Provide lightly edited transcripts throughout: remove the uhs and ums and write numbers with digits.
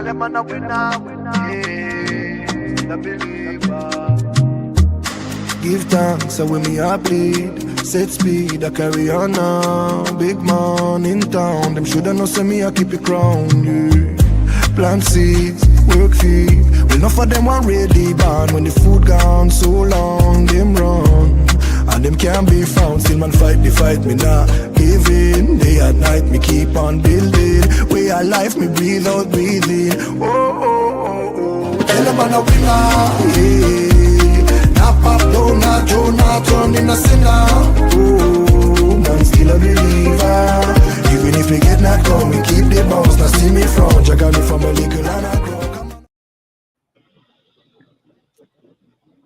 Tell them I'm a winner, the believer. Give thanks, so when me a bleed. Set speed, I carry on now. Big man in town, them shoulda know say me I keep it crown, yeah. Plant seeds, work feed. Well, enough of them want ready born. When the food gone so long, them run. And them can't be found, still man fight the fight, me not giving. Day and night, me keep on building. Way of life, me breathe out, breathing. Oh, oh, oh, oh. Tell them I'm a winner, yeah. Not pop down, not Joe, not turn in a sinner. Oh, man still a believer. Even if we get knocked down, we keep the bounce. Now see me front, you got me from a little and a grow.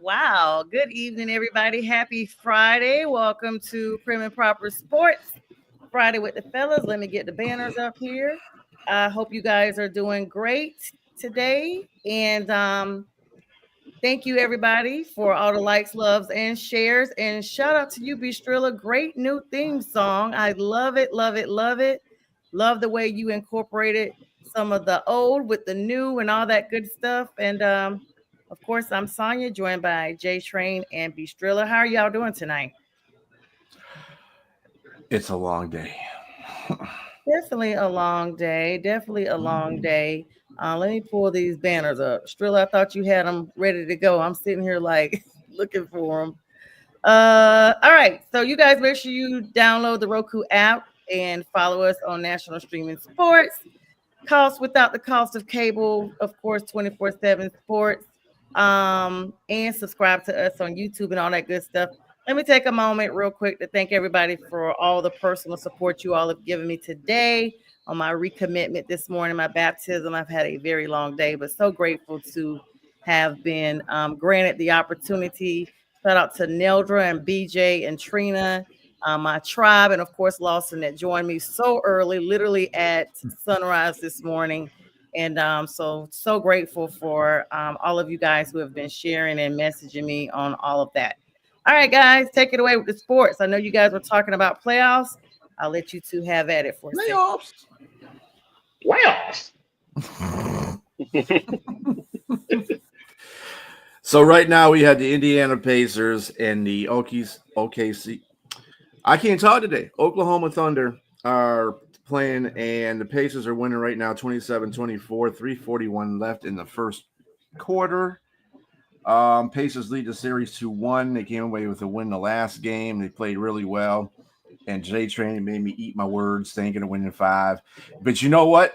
Wow. Good evening, everybody. Happy Friday. Welcome to Prim and Proper Sports. Friday with the fellas. Let me get the banners up here. I hope you guys are doing great today. And thank you, everybody, for all the likes, loves, and shares. And shout out to you, TRILLA. Great new theme song. I love it, love it, love it. Love the way you incorporated some of the old with the new and all that good stuff. And of course, I'm SONJA, joined by JTRAIN and TRILLA. How are y'all doing tonight? It's a long day. Definitely a long day. Definitely a long day. Let me pull these banners up. TRILLA, I thought you had them ready to go. I'm sitting here like looking for them. All right. So you guys make sure you download the Roku app and follow us on National Streaming Sports. Cost without the cost of cable, of course, 24/7 Sports. And subscribe to us on YouTube and all that good stuff. Let me take a moment real quick to thank everybody for all the personal support you all have given me today on my recommitment this morning, my baptism. I've had a very long day, but so grateful to have been granted the opportunity. Shout out to Neldra and BJ and Trina, my tribe, and of course Lawson that joined me so early, literally at sunrise this morning. And so grateful for all of you guys who have been sharing and messaging me on all of that. All right, guys, take it away with the sports. I know you guys were talking about playoffs. I'll let you two have at it for a second. So right now we have the Indiana Pacers and the OKC. I can't talk today. Oklahoma Thunder are playing, and the Pacers are winning right now 27-24, 3:41 left in the first quarter. Pacers lead the series 2-1. They came away with a win the last game. They played really well. And JTRAIN made me eat my words, thinking of winning 5. But you know what?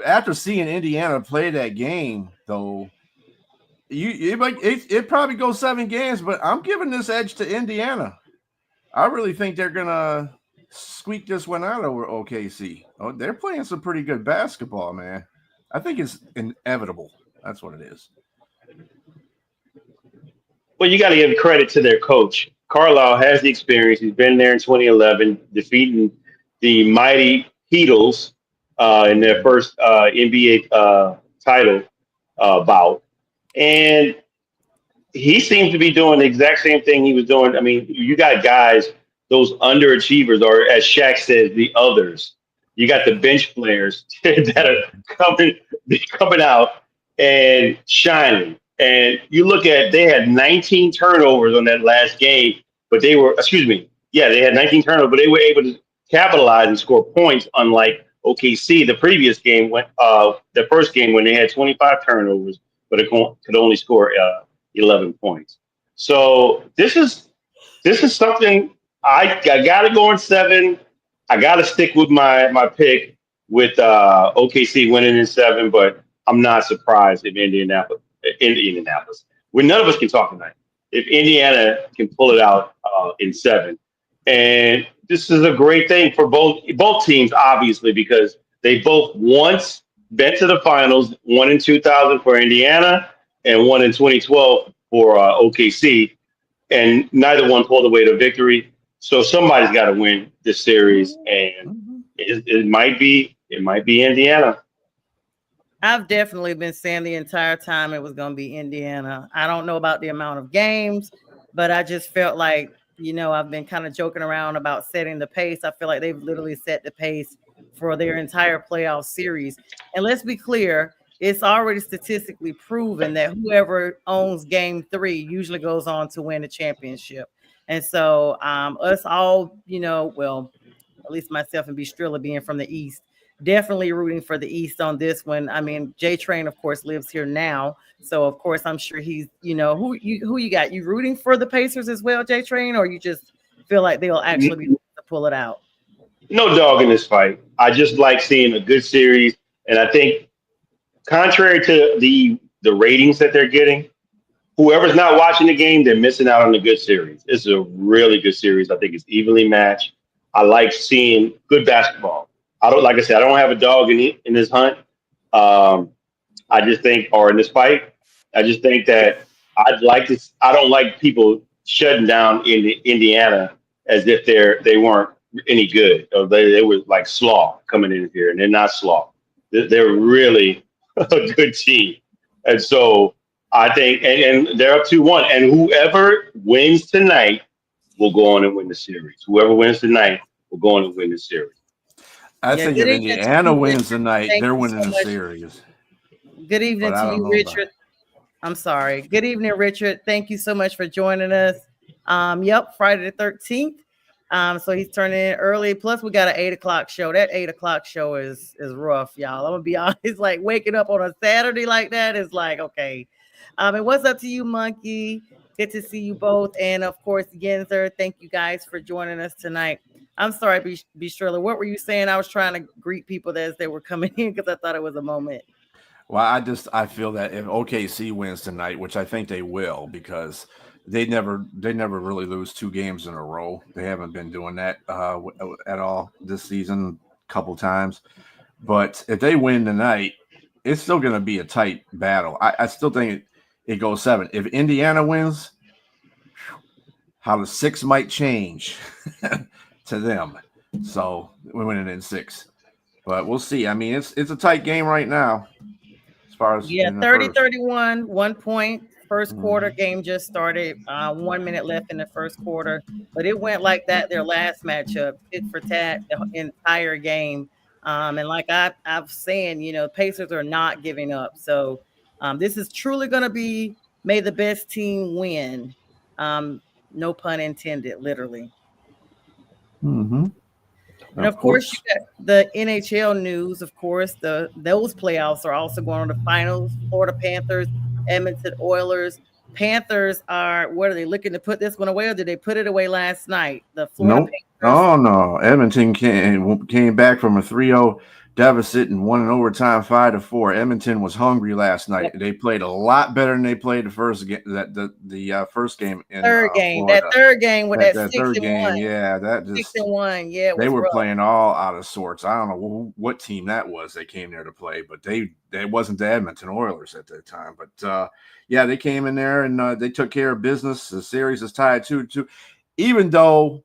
After seeing Indiana play that game, though, it probably goes 7 games, but I'm giving this edge to Indiana. I really think they're going to squeak this one out over OKC. Oh, they're playing some pretty good basketball, man. I think it's inevitable. That's what it is. Well, you got to give credit to their coach. Carlisle has the experience. He's been there in 2011, defeating the mighty Heatles in their first NBA title bout. And he seems to be doing the exact same thing he was doing. I mean, you got guys, those underachievers, or as Shaq says, the others. You got the bench players that are coming out and shining. And you look at, they had 19 turnovers on that last game, but they had 19 turnovers, but they were able to capitalize and score points, unlike OKC, the previous game, the first game when they had 25 turnovers, but it could only score 11 points. So this is something I got to go in 7. I got to stick with my pick with OKC winning in 7, but I'm not surprised if Indianapolis. Well, none of us can talk tonight. If Indiana can pull it out in 7, and this is a great thing for both teams, obviously, because they both once been to the finals, one in 2000 for Indiana and one in 2012 for OKC, and neither one pulled away the victory. So somebody's got to win this series, and it might be Indiana. I've definitely been saying the entire time it was going to be Indiana. I don't know about the amount of games, but I just felt like, I've been kind of joking around about setting the pace. I feel like they've literally set the pace for their entire playoff series. And let's be clear, it's already statistically proven that whoever owns game 3 usually goes on to win the championship. And so us all, well, at least myself and B Strilla being from the East, definitely rooting for the East on this one. I mean, JTRAIN, of course, lives here now. So of course I'm sure he's, who you got? You rooting for the Pacers as well, JTRAIN, or you just feel like they'll actually be able to pull it out? No dog in this fight. I just like seeing a good series, and I think contrary to the ratings that they're getting, whoever's not watching the game, they're missing out on a good series. It's a really good series. I think it's evenly matched. I like seeing good basketball. I don't, like I said, I don't have a dog in this hunt. I just think, or in this fight, I just think that I'd like to. I don't like people shutting down in Indiana as if they weren't any good, or they were like slaw coming in here, and they're not slaw. They're really a good team, and so I think, and they're up 2-1, and whoever wins tonight will go on and win the series. Whoever wins tonight will go on and win the series. I think if Indiana wins tonight, they're winning the series. Good evening to you, Richard. I'm sorry. Good evening, Richard. Thank you so much for joining us. Yep, Friday the 13th. So he's turning in early. Plus, we got an 8 o'clock show. That 8 o'clock show is rough, y'all. I'm gonna be honest. Like waking up on a Saturday like that is like, okay. And what's up to you, Monkey? Good to see you both. And of course, Genzer, thank you guys for joining us tonight. I'm sorry, B Strilla. What were you saying? I was trying to greet people as they were coming in because I thought it was a moment. Well, I feel that if OKC wins tonight, which I think they will, because they never really lose 2 games in a row. They haven't been doing that at all this season, a couple times. But if they win tonight, it's still going to be a tight battle. I still think it goes 7. If Indiana wins, how the 6 might change to them. So we're winning in 6. But we'll see. I mean, it's a tight game right now. As far as 30-31, 1 point. First quarter game just started. 1 minute left in the first quarter, but it went like that their last matchup, tit for tat, the entire game. And like I've saying, Pacers are not giving up. So this is truly going to be may the best team win. No pun intended, literally. Mm-hmm. And of course, you got the NHL news. Of course, those playoffs are also going on. The finals: Florida Panthers, Edmonton Oilers. Panthers what are they looking to put this one away, or did they put it away last night? The Florida Panthers. Oh no, Edmonton came back from a 3-0 deficit and won in overtime 5-4. Edmonton was hungry last night. Yep. They played a lot better than they played the first game. The first game in third game. Florida. That third game with that 6-1. Yeah, that just 6-1. Yeah, they were playing all out of sorts. I don't know what team that was they came there to play, but they wasn't the Edmonton Oilers at that time. But yeah, they came in there and they took care of business. The series is tied 2-2, even though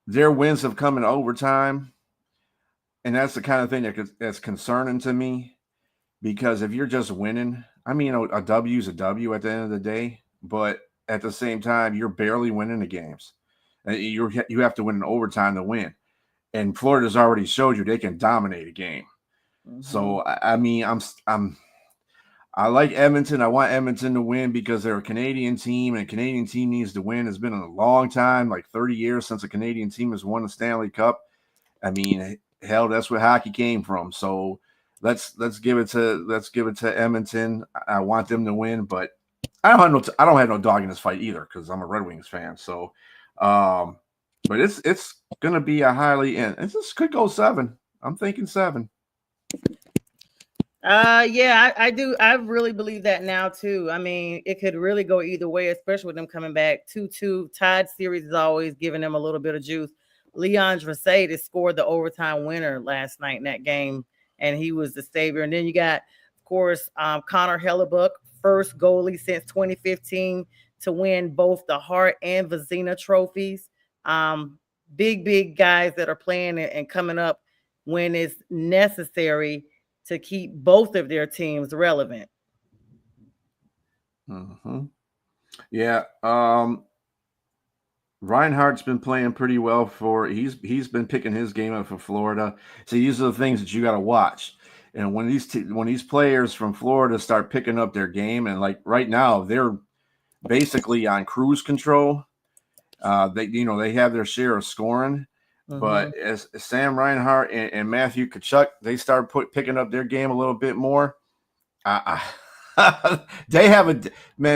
their wins have come in overtime. And that's the kind of thing that's concerning to me, because if you're just winning, I mean, a W is a W at the end of the day, but at the same time, you're barely winning the games. You have to win in overtime to win. And Florida's already showed you they can dominate a game. Mm-hmm. So, I mean, I like Edmonton. I want Edmonton to win because they're a Canadian team, and a Canadian team needs to win. It's been a long time, like 30 years since a Canadian team has won the Stanley Cup. I mean, hell, that's where hockey came from. So let's give it to Edmonton. I want them to win, but I don't have no dog in this fight either because I'm a Red Wings fan. So, but it's gonna be a highly this could go 7. I'm thinking 7. Yeah, I do. I really believe that now too. I mean, it could really go either way, especially with them coming back 2-2. Tied series is always giving them a little bit of juice. Leon Draisaitl scored the overtime winner last night in that game, and he was the savior. And then you got, of course, Connor Hellebuck, first goalie since 2015 to win both the Hart and Vezina trophies. Big guys that are playing and coming up when it's necessary to keep both of their teams relevant. Mm-hmm. Yeah. Reinhardt's been playing pretty well he's been picking his game up for Florida. So these are the things that you got to watch. And when these players from Florida start picking up their game, and like right now they're basically on cruise control. They have their share of scoring, but as Sam Reinhart and Matthew Tkachuk, they start picking up their game a little bit more. They have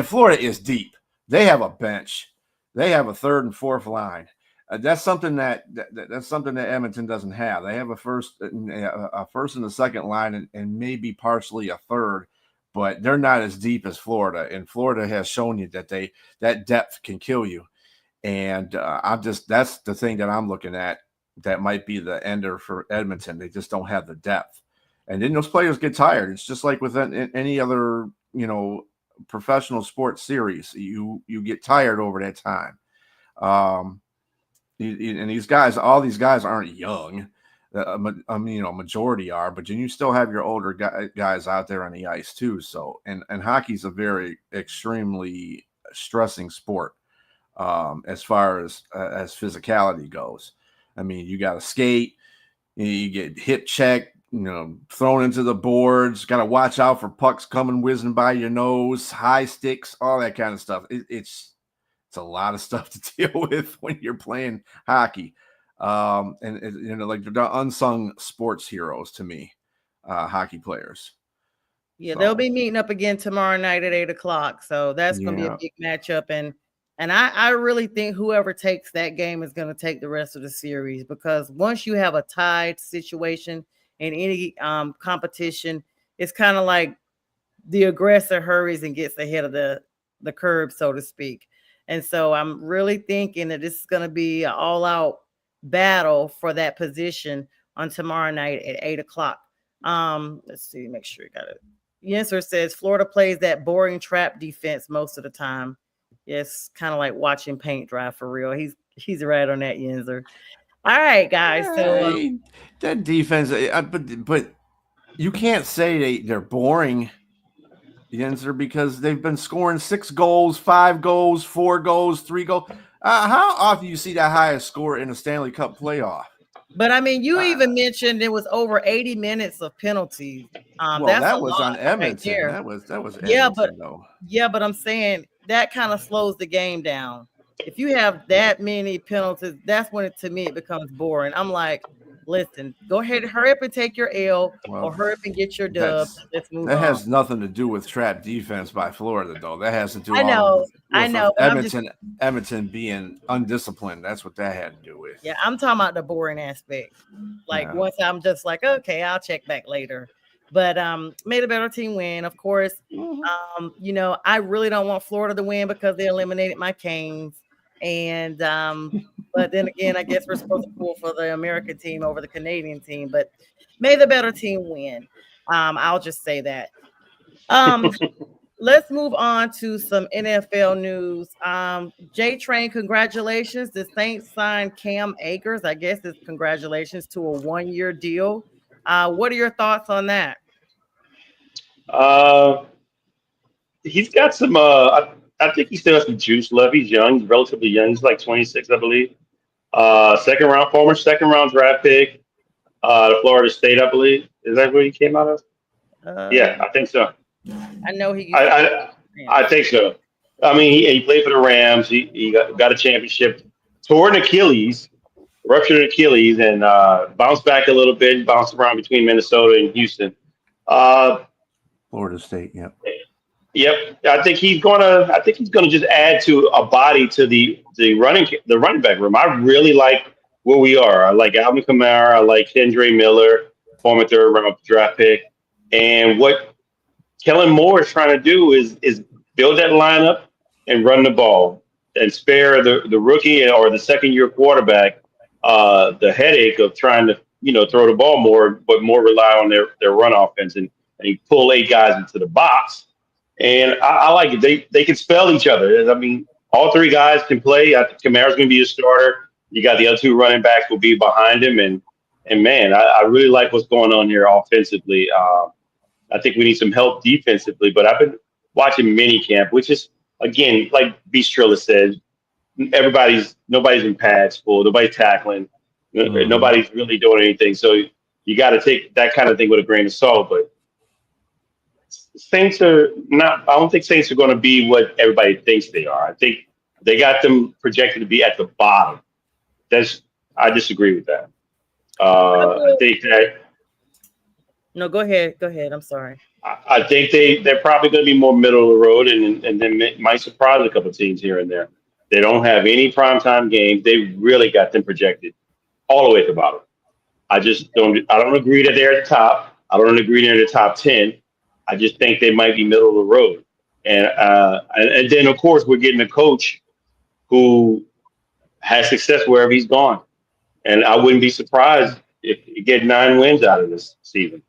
Florida is deep. They have a bench. They have a third and fourth line. That's something that Edmonton doesn't have. They have a first and a second line, and maybe partially a third, but they're not as deep as Florida. And Florida has shown you that depth can kill you. And that's the thing that I'm looking at. That might be the ender for Edmonton. They just don't have the depth, and then those players get tired. It's just like with any other professional sports series. You get tired over that time. And all these guys aren't young. Majority are, but you still have your older guys out there on the ice too. So, and hockey's a very extremely stressing sport as far as physicality goes. I mean, you got to skate, you get hip checked, thrown into the boards. Got to watch out for pucks coming whizzing by your nose, high sticks, all that kind of stuff. It's a lot of stuff to deal with when you're playing hockey. Like they're unsung sports heroes to me, hockey players. Yeah, they'll be meeting up again tomorrow night at 8:00. So that's going to be a big matchup. And I really think whoever takes that game is going to take the rest of the series, because once you have a tied situation in any competition, it's kind of like the aggressor hurries and gets ahead of the curve, so to speak. And so I'm really thinking that this is going to be an all-out battle for that position on tomorrow night at 8:00. Let's see, make sure you got it. Yenser says Florida plays that boring trap defense most of the time. Yes, kind of like watching paint dry for real. He's right on that, Yenser. All right, guys. So that defense, but you can't say they're boring, Yenser, because they've been scoring 6 goals, 5 goals, 4 goals, 3 goals. How often do you see that highest score in a Stanley Cup playoff? But I mean, you even mentioned it was over 80 minutes of penalties. That was on Edmonton. Right, that was Edmonton, though. Yeah, but I'm saying that kind of slows the game down. If you have that many penalties, that's when to me it becomes boring. I'm like, listen, go ahead, hurry up and take your L, or hurry up and get your dub. Let's move on. That has nothing to do with trap defense by Florida, though. That has to do. I know. Edmonton being undisciplined. That's what that had to do with. Yeah, I'm talking about the boring aspect. Once I'm just like, okay, I'll check back later. But made a better team win, of course. I really don't want Florida to win because they eliminated my Canes. And but then again, I guess we're supposed to pull for the American team over the Canadian team. But may the better team win. I'll just say that. Let's move on to some NFL news. JTRAIN, congratulations. The Saints signed Cam Akers. I guess it's congratulations to a 1-year deal. What are your thoughts on that? He's got some. I think he still has some juice left. He's young. He's relatively young. He's like 26, I believe. Former second round draft pick. Florida State, I believe. Is that where he came out of? Yeah, I think so. I know he. I think so. I mean, he played for the Rams. He got a championship. Tore an Achilles, ruptured an Achilles, and bounced back a little bit. Bounced around between Minnesota and Houston. Florida State. Yep. Yep. I think he's gonna just add to a body to the running back room. I really like where we are. I like Alvin Kamara. I like Kendre Miller, former third round draft pick. And what Kellen Moore is trying to do is build that lineup and run the ball and spare the rookie or the second year quarterback the headache of trying to throw the ball more, but more rely on their run offense and pull 8 guys into the box. And I like it. They can spell each other. I mean, all 3 guys can play. I think Kamara's going to be a starter. You got the other 2 running backs will be behind him. And man, I really like what's going on here offensively. I think we need some help defensively, but I've been watching mini camp, which is, again, like TRILLA said, nobody's in pads full. Nobody's tackling. Nobody's really doing anything. So you got to take that kind of thing with a grain of salt. But Saints are not. I don't think Saints are going to be what everybody thinks they are. I think they got them projected to be at the bottom. I disagree with that. I think that. No, go ahead. Go ahead. I'm sorry. I think they're probably going to be more middle of the road, and then it might surprise a couple of teams here and there. They don't have any primetime games. They really got them projected all the way at the bottom. I just don't. I don't agree that they're at the top. I don't agree they're in the top 10. I just think they might be middle of the road. And then of course we're getting a coach who has success wherever he's gone, and I wouldn't be surprised if you get 9 wins out of this season.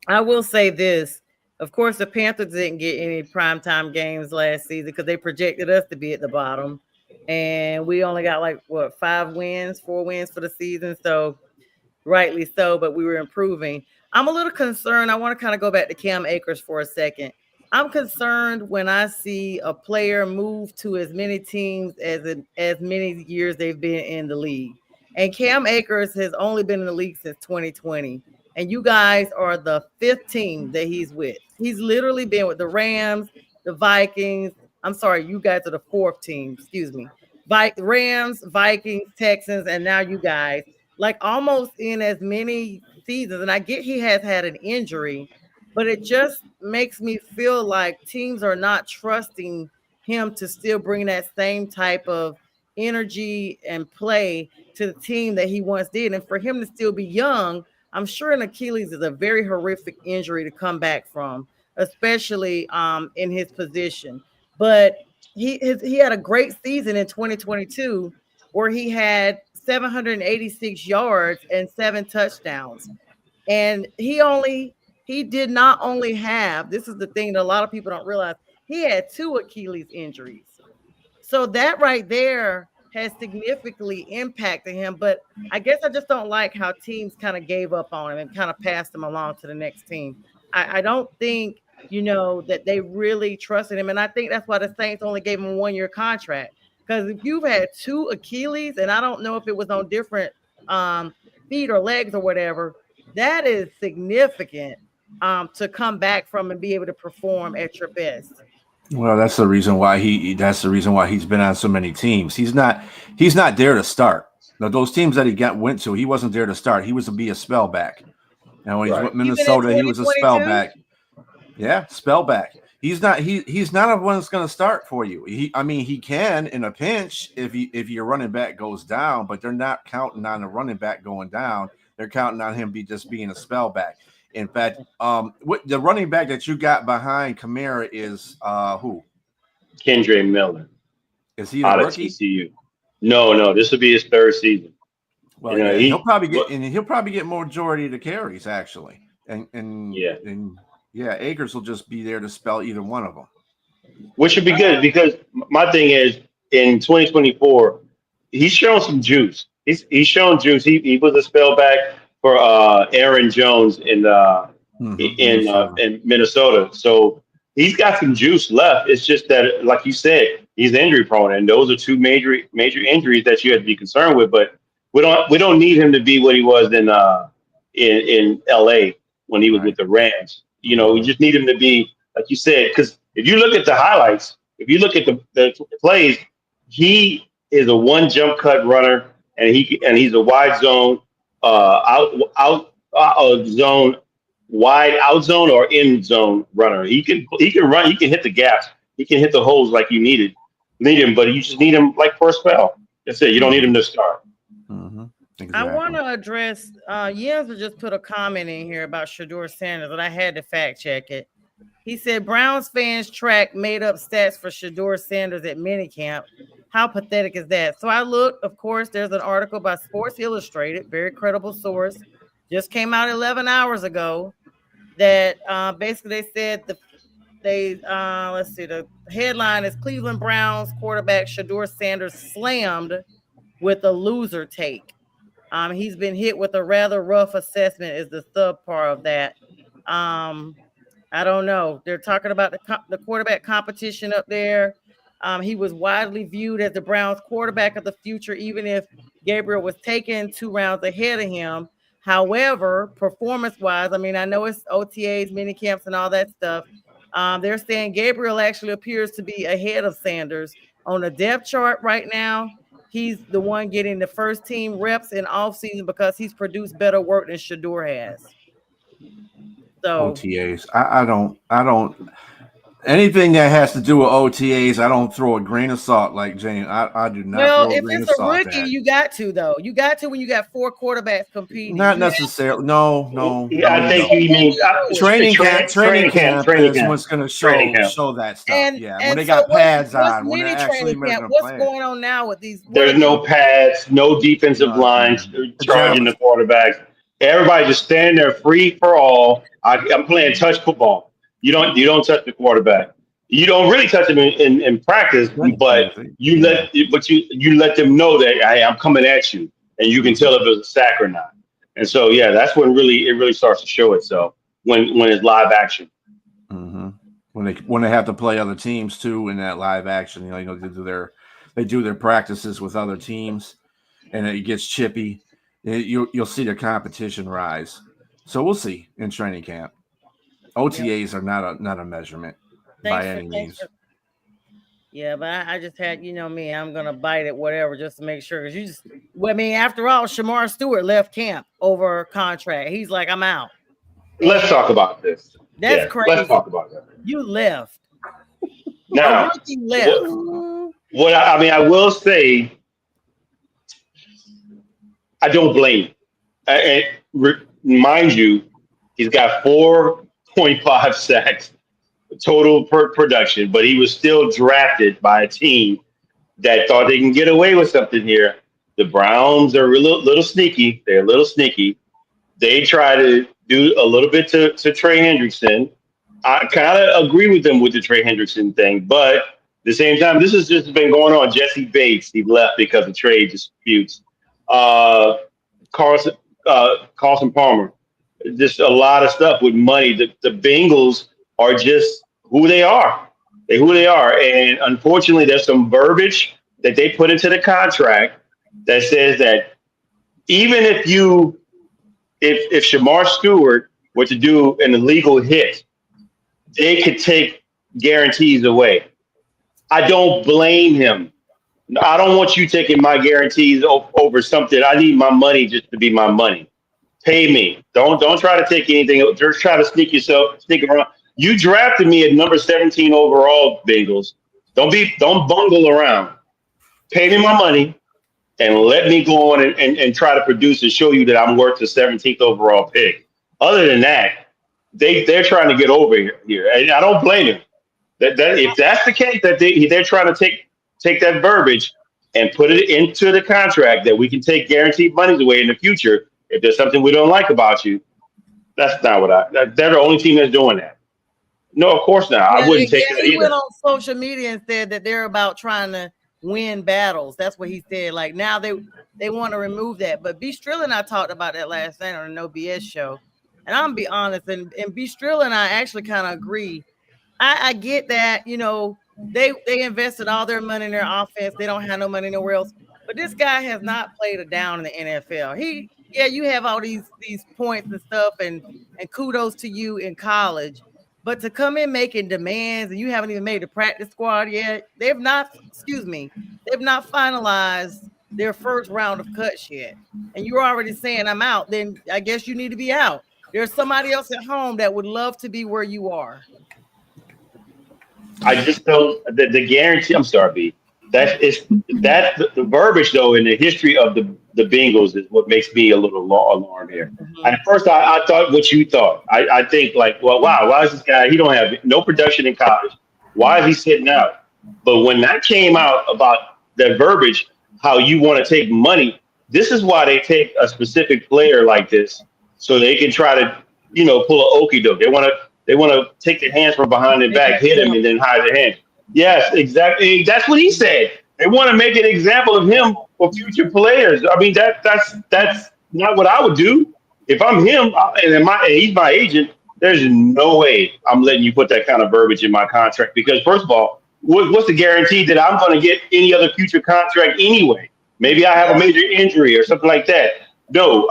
I will say this. Of course, the Panthers didn't get any primetime games last season because they projected us to be at the bottom. And we only got 4 wins for the season. So rightly so, but we were improving. I'm a little concerned. I want to kind of go back to Cam Akers for a second. I'm concerned when I see a player move to as many teams as many years they've been in the league. And Cam Akers has only been in the league since 2020. And you guys are the 5th team that he's with. He's literally been with the Rams, the Vikings. I'm sorry, you guys are the 4th team. Excuse me. Rams, Vikings, Texans, and now you guys. Almost in as many seasons. And I get he has had an injury, but it just makes me feel like teams are not trusting him to still bring that same type of energy and play to the team that he once did. And for him to still be young, I'm sure an Achilles is a very horrific injury to come back from, especially in his position. But he had a great season in 2022 where he had 786 yards and 7 touchdowns. And he did not only have, this is the thing that a lot of people don't realize, he had 2 Achilles injuries. So that right there has significantly impacted him. But I guess I just don't like how teams kind of gave up on him and kind of passed him along to the next team. I don't think, that they really trusted him. And I think that's why the Saints only gave him a 1-year contract. Because if you've had 2 Achilles, and I don't know if it was on different feet or legs or whatever, that is significant to come back from and be able to perform at your best. Well, that's the reason why he's been on so many teams. He's not there to start. Now, those teams that he went to, he wasn't there to start. He was to be a spellback. Now when he's with Minnesota, he was a spellback. Yeah, spellback. He's not a one that's going to start for you. He can in a pinch if your running back goes down, but they're not counting on the running back going down. They're counting on him just being a spellback. In fact, the running back that you got behind Kamara is who? Kendre Miller. Is he a rookie? TCU. No. This will be his 3rd season. Well, he'll probably get more majority of the carries actually, and Akers will just be there to spell either one of them, which should be good because my thing is in 2024 he's shown some juice. He's shown juice. He was a spellback for Aaron Jones in Minnesota. So he's got some juice left. It's just that, like you said, he's injury prone, and those are 2 major injuries that you have to be concerned with. But we don't need him to be what he was in LA when he was with the Rams. We just need him to be, like you said, because if you look at the highlights, if you look at the plays, he is a 1 jump cut runner, and he's a wide zone. Out zone, wide out zone or in zone runner. He can run. He can hit the gaps. He can hit the holes like you need him. But you just need him for a spell. That's it. You don't need him to start. Mm-hmm. Exactly. I want to address. Jens just put a comment in here about Shedeur Sanders, and I had to fact check it. He said Browns fans track made up stats for Shedeur Sanders at minicamp. How pathetic is that? So I looked, of course, there's an article by Sports Illustrated, very credible source, just came out 11 hours ago that basically they said the headline is Cleveland Browns quarterback Shedeur Sanders slammed with a loser take. He's been hit with a rather rough assessment is the subpart of that. I don't know. They're talking about the quarterback competition up there. He was widely viewed as the Browns quarterback of the future, even if Gabriel was taken 2 rounds ahead of him. However, performance-wise, I mean, I know it's OTAs, mini camps, and all that stuff. They're saying Gabriel actually appears to be ahead of Sanders on the depth chart right now. He's the one getting the first team reps in off season because he's produced better work than Shador has. So OTAs. I don't. Anything that has to do with OTAs, I don't throw a grain of salt like Jane. I do not well, throw a if grain it's of a salt rookie, at. you got to though. You got to when you got 4 quarterbacks competing. Not necessarily. No. Yeah, I think you mean Training camp is camp. what's going to Training camp. show that stuff. And Yeah, and when they so got pads what's on, when they're mini actually training making camp? a What's plan. going on now with these? There's no pads, no defensive lines charging the quarterbacks. Everybody just standing there free for all. I'm playing touch football. You don't touch the quarterback. You don't really touch them in practice, but you let them know that hey, I'm coming at you, and you can tell if it's a sack or not. And so yeah, that's when it really starts to show itself when it's live action. Mm-hmm. When they have to play other teams too in that live action, you know they do their practices with other teams, and it gets chippy. You'll see the competition rise. So we'll see in training camp. OTAs are not a measurement by any means. Yeah, but I just had, you know me, I'm gonna bite it, whatever, just to make sure. Because you just, well, I mean, after all, Shamar Stewart left camp over contract. He's like, I'm out. Let's talk about this. That's crazy. Let's talk about that. You left. Now, you left. What I will say, I don't blame. And mind you, he's got 4.5 sacks total per production, but he was still drafted by a team that thought they can get away with something here. The Browns are a little sneaky. They're a little sneaky. They try to do a little bit to Trey Hendrickson. I kind of agree with them with the Trey Hendrickson thing, but at the same time, this has just been going on. Jesse Bates, he left because of trade disputes. Carson Palmer, just a lot of stuff with money. The Bengals are just who they are. Who they are. And unfortunately, there's some verbiage that they put into the contract that says that even if Shamar Stewart were to do an illegal hit, they could take guarantees away. I don't blame him. I don't want you taking my guarantees over something. I need my money just to be my money. Pay me. Don't try to take anything. Just try to sneak around. You drafted me at number 17 overall, Bengals. Don't bungle around. Pay me my money and let me go on and try to produce and show you that I'm worth the 17th overall pick. Other than that, they're trying to get over here. And I don't blame them. That if that's the case, that they're trying to take that verbiage and put it into the contract that we can take guaranteed monies away in the future if there's something we don't like about you. That's not what they're the only team that's doing that. No, of course not. I wouldn't take that either. He went on social media and said that they're about trying to win battles. That's what he said. Like now they want to remove that. But B. Strill and I talked about that last night on the No BS show. And I'm gonna be honest, and B. Strill and I actually kind of agree. I get that, you know, they invested all their money in their offense. They don't have no money nowhere else. But this guy has not played a down in the NFL. You have all these points and stuff, and kudos to you in college. But to come in making demands and you haven't even made the practice squad yet, they've not finalized their first round of cuts yet. And you're already saying I'm out, then I guess you need to be out. There's somebody else at home that would love to be where you are. I just don't the guarantee. I'm sorry, B. The verbiage though in the history of the Bengals is what makes me a little alarmed here. Mm-hmm. At first, I thought what you thought. I think like, well, wow, why is this guy? He don't have no production in college. Why is he sitting out? But when that came out about that verbiage, how you want to take money, this is why they take a specific player like this so they can try to, pull an okie doke. They want to take their hands from behind their back, hit him, and then hide their hands. Yes, exactly. That's what he said. They want to make an example of him for future players. I mean, that's not what I would do. If I'm him and he's my agent, there's no way I'm letting you put that kind of verbiage in my contract. Because first of all, what's the guarantee that I'm going to get any other future contract anyway? Maybe I have a major injury or something like that. No,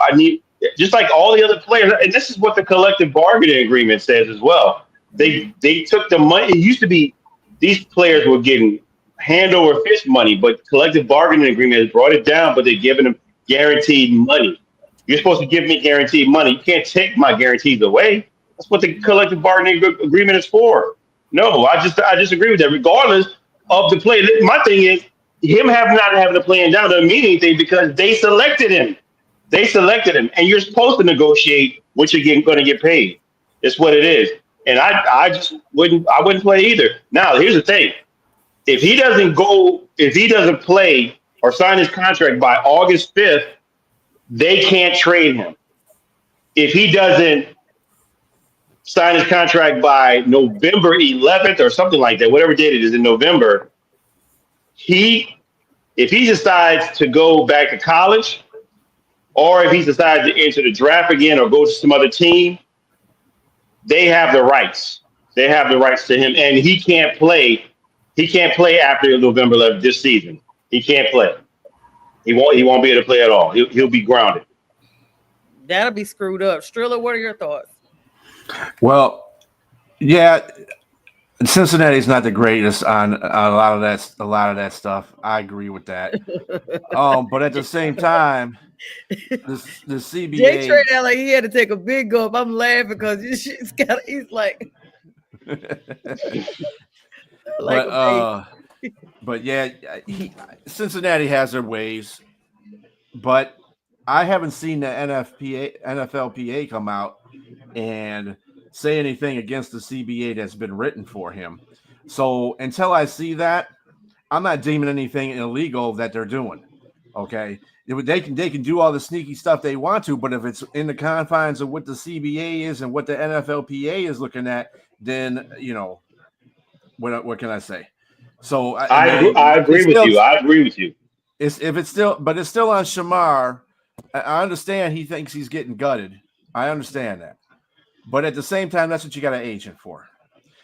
just like all the other players. And this is what the collective bargaining agreement says as well. They took the money. It used to be these players were getting hand over fist money, but collective bargaining agreement has brought it down. But they're giving them guaranteed money. You're supposed to give me guaranteed money. You can't take my guarantees away. That's what the collective bargaining agreement is for. No, I disagree with that. Regardless of the play, my thing is him not having the plan down doesn't mean anything because they selected him. They selected him, and you're supposed to negotiate what you're going to get paid. It's what it is. And I just wouldn't play either. Now, here's the thing: if he doesn't play or sign his contract by August 5th, they can't trade him. If he doesn't sign his contract by November 11th or something like that, whatever date it is in November, if he decides to go back to college, or if he decides to enter the draft again or go to some other team, they have the rights. They have the rights to him, and he can't play. He can't play after November 11th this season. He can't play. He won't be able to play at all. He'll be grounded. That'll be screwed up. Strilla, what are your thoughts? Well, yeah, Cincinnati's not the greatest on a lot of that stuff. I agree with that. But at the same time, the CBA JTRAIN like he had to take a big gulp. I'm laughing because he's like but yeah, Cincinnati has their ways, but I haven't seen the NFLPA come out and say anything against the CBA that's been written for him. So until I see that, I'm not deeming anything illegal that they're doing. Okay, they can do all the sneaky stuff they want to, but if it's in the confines of what the CBA is and what the NFLPA is looking at, then what can I say? So I agree with you. I agree with you. It's still on Shamar. I understand he thinks he's getting gutted. I understand that. But at the same time, that's what you got an agent for.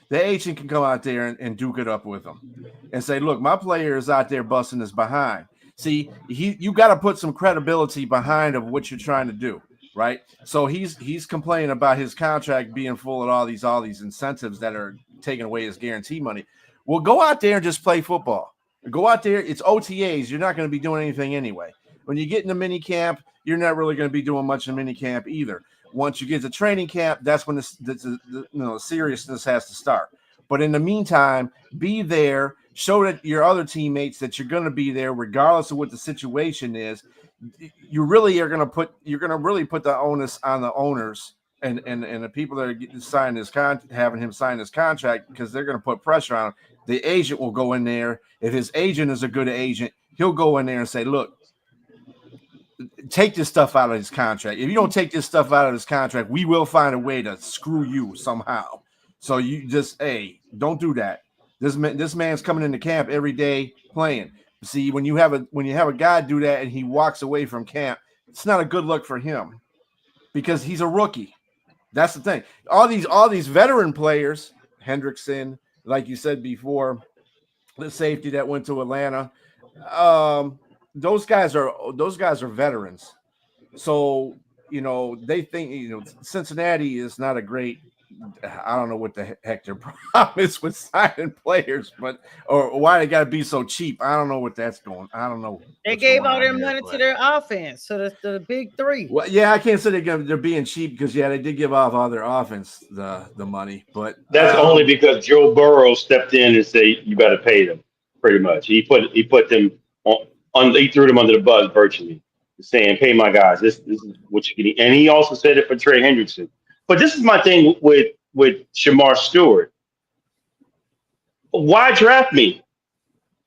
The agent can come out there and duke it up with him and say, look, my player is out there busting his behind. See, you got to put some credibility behind of what you're trying to do, right? So he's complaining about his contract being full of all these incentives that are taking away his guarantee money. Well, go out there and just play football. Go out there. It's OTAs. You're not going to be doing anything anyway. When you get into mini camp, you're not really going to be doing much in mini camp either. Once you get to training camp, that's when the seriousness has to start. But in the meantime, be there. Show that your other teammates that you're going to be there, regardless of what the situation is. You really are going to put the onus on the owners and the people that are signing having him sign his contract, because they're going to put pressure on him. The agent will go in there. If his agent is a good agent, he'll go in there and say, look, take this stuff out of his contract. If you don't take this stuff out of his contract, we will find a way to screw you somehow. So you just, don't do that. This man's coming into camp every day playing. See, when you have a guy do that and he walks away from camp, it's not a good look for him because he's a rookie. That's the thing. All these veteran players, Hendrickson, like you said before, the safety that went to Atlanta, those guys are veterans. So, they think, Cincinnati is not a great, I don't know what the heck their problem is with signing players, or why they got to be so cheap. I don't know what that's going. I don't know. They gave all their money to their offense. So that's the big three. Well, yeah, I can't say they're being cheap because they did give off all their offense the money, but that's only because Joe Burrow stepped in and said you got to pay them. Pretty much, he put them on. He threw them under the bus virtually, saying, "Pay my guys. This is what you can." And he also said it for Trey Hendrickson. But this is my thing with Shamar Stewart. Why draft me?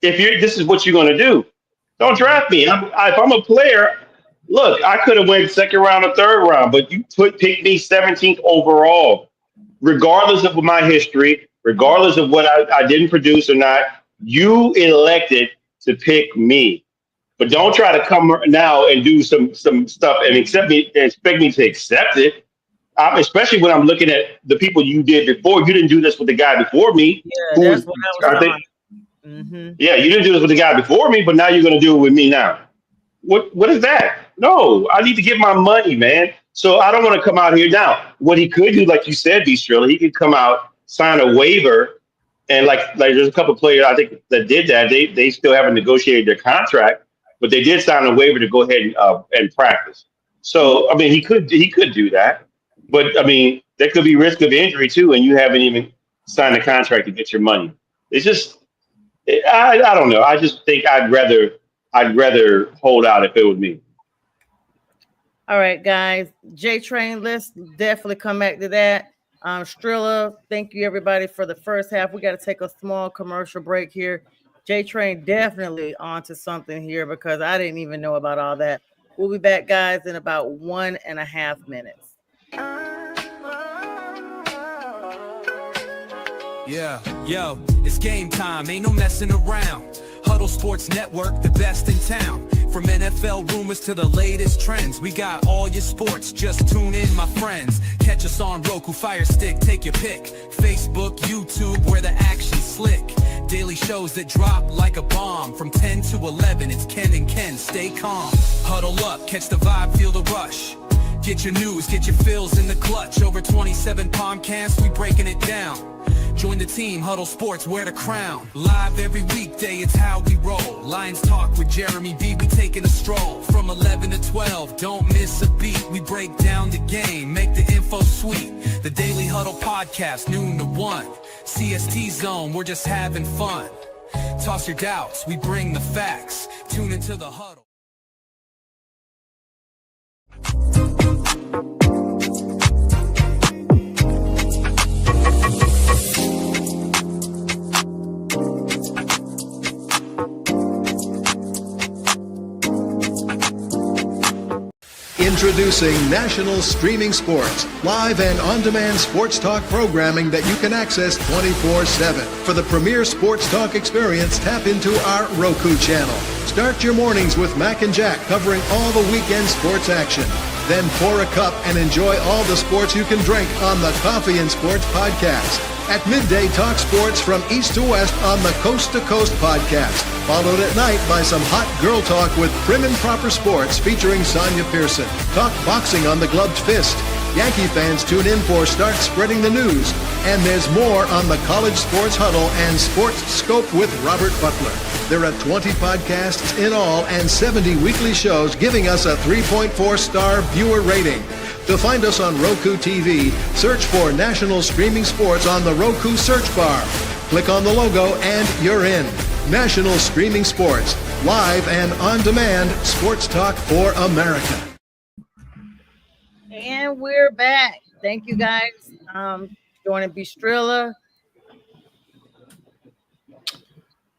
This is what you're going to do. Don't draft me. If I'm a player, look, I could have went second round or third round, but you picked me 17th overall. Regardless of my history, regardless of what I didn't produce or not, you elected to pick me. But don't try to come now and do some stuff and expect me to accept it. Especially when I'm looking at the people you did before. You didn't do this with the guy before me. Yeah, that's what I was Yeah, you didn't do this with the guy before me, but now you're going to do it with me now. What is that? No, I need to get my money, man. So I don't want to come out here now. What he could do, like you said, Strilla, he could come out, sign a waiver, and like there's a couple of players I think that did that. They still haven't negotiated their contract, but they did sign a waiver to go ahead and practice. So I mean, he could do that, but I mean, there could be risk of injury too, and you haven't even signed a contract to get your money. It's just I don't know. I just think I'd rather hold out if it was me. All right, guys. JTRAIN, let's definitely come back to that. Strilla, thank you everybody for the first half. We got to take a small commercial break here. JTRAIN definitely onto something here because I didn't even know about all that. We'll be back, guys, in about 1.5 minutes. Yeah, yo, it's game time, ain't no messing around. Huddle Sports Network, the best in town. From NFL rumors to the latest trends, we got all your sports, just tune in, my friends. Catch us on Roku, Fire Stick, take your pick. Facebook, YouTube, where the action's slick. Daily shows that drop like a bomb. From 10 to 11, it's Ken and Ken, stay calm. Huddle up, catch the vibe, feel the rush. Get your news, get your fills in the clutch. Over 27 podcasts, we breaking it down. Join the team, Huddle Sports, wear the crown. Live every weekday, it's how we roll. Lions Talk with Jeremy B, we taking a stroll. From 11 to 12, don't miss a beat. We break down the game, make the info sweet. The Daily Huddle Podcast, noon to 1. CST Zone, we're just having fun. Toss your doubts, we bring the facts. Tune into the Huddle. Introducing National Streaming Sports, live and on-demand sports talk programming that you can access 24/7. For the premier sports talk experience, tap into our Roku channel. Start your mornings with Mac and Jack covering all the weekend sports action. Then pour a cup and enjoy all the sports you can drink on the Coffee and Sports podcast. At midday, talk sports from east to west on the Coast to Coast podcast. Followed at night by some hot girl talk with Prim and Proper Sports featuring Sonya Pearson. Talk boxing on the Gloved Fist. Yankee fans tune in for Start Spreading the News. And there's more on the College Sports Huddle and Sports Scope with Robert Butler. There are 20 podcasts in all and 70 weekly shows giving us a 3.4-star viewer rating. To find us on Roku TV, search for National Streaming Sports on the Roku search bar. Click on the logo and you're in. National Streaming Sports, live and on-demand sports talk for America. And we're back. Thank you, guys. Joining B. Strilla.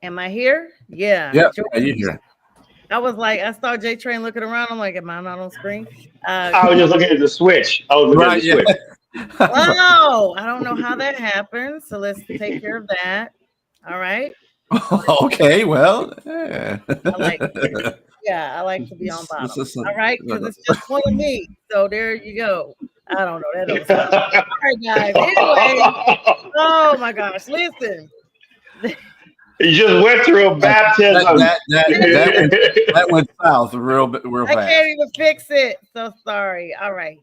Am I here? Yeah. Yeah, you're here. I was like, I saw JTRAIN looking around. I'm like, am I not on screen? I was just looking at the switch. Switch. Oh, I don't know how that happened. So let's take care of that. All right. Okay, well, yeah. I like to be on bottom. All right, because it's just one of me. So there you go. I don't know. That don't sound all right, guys. Anyway, oh my gosh, listen. You just went through a baptism. That went south real fast. I can't even fix it. So sorry. All right.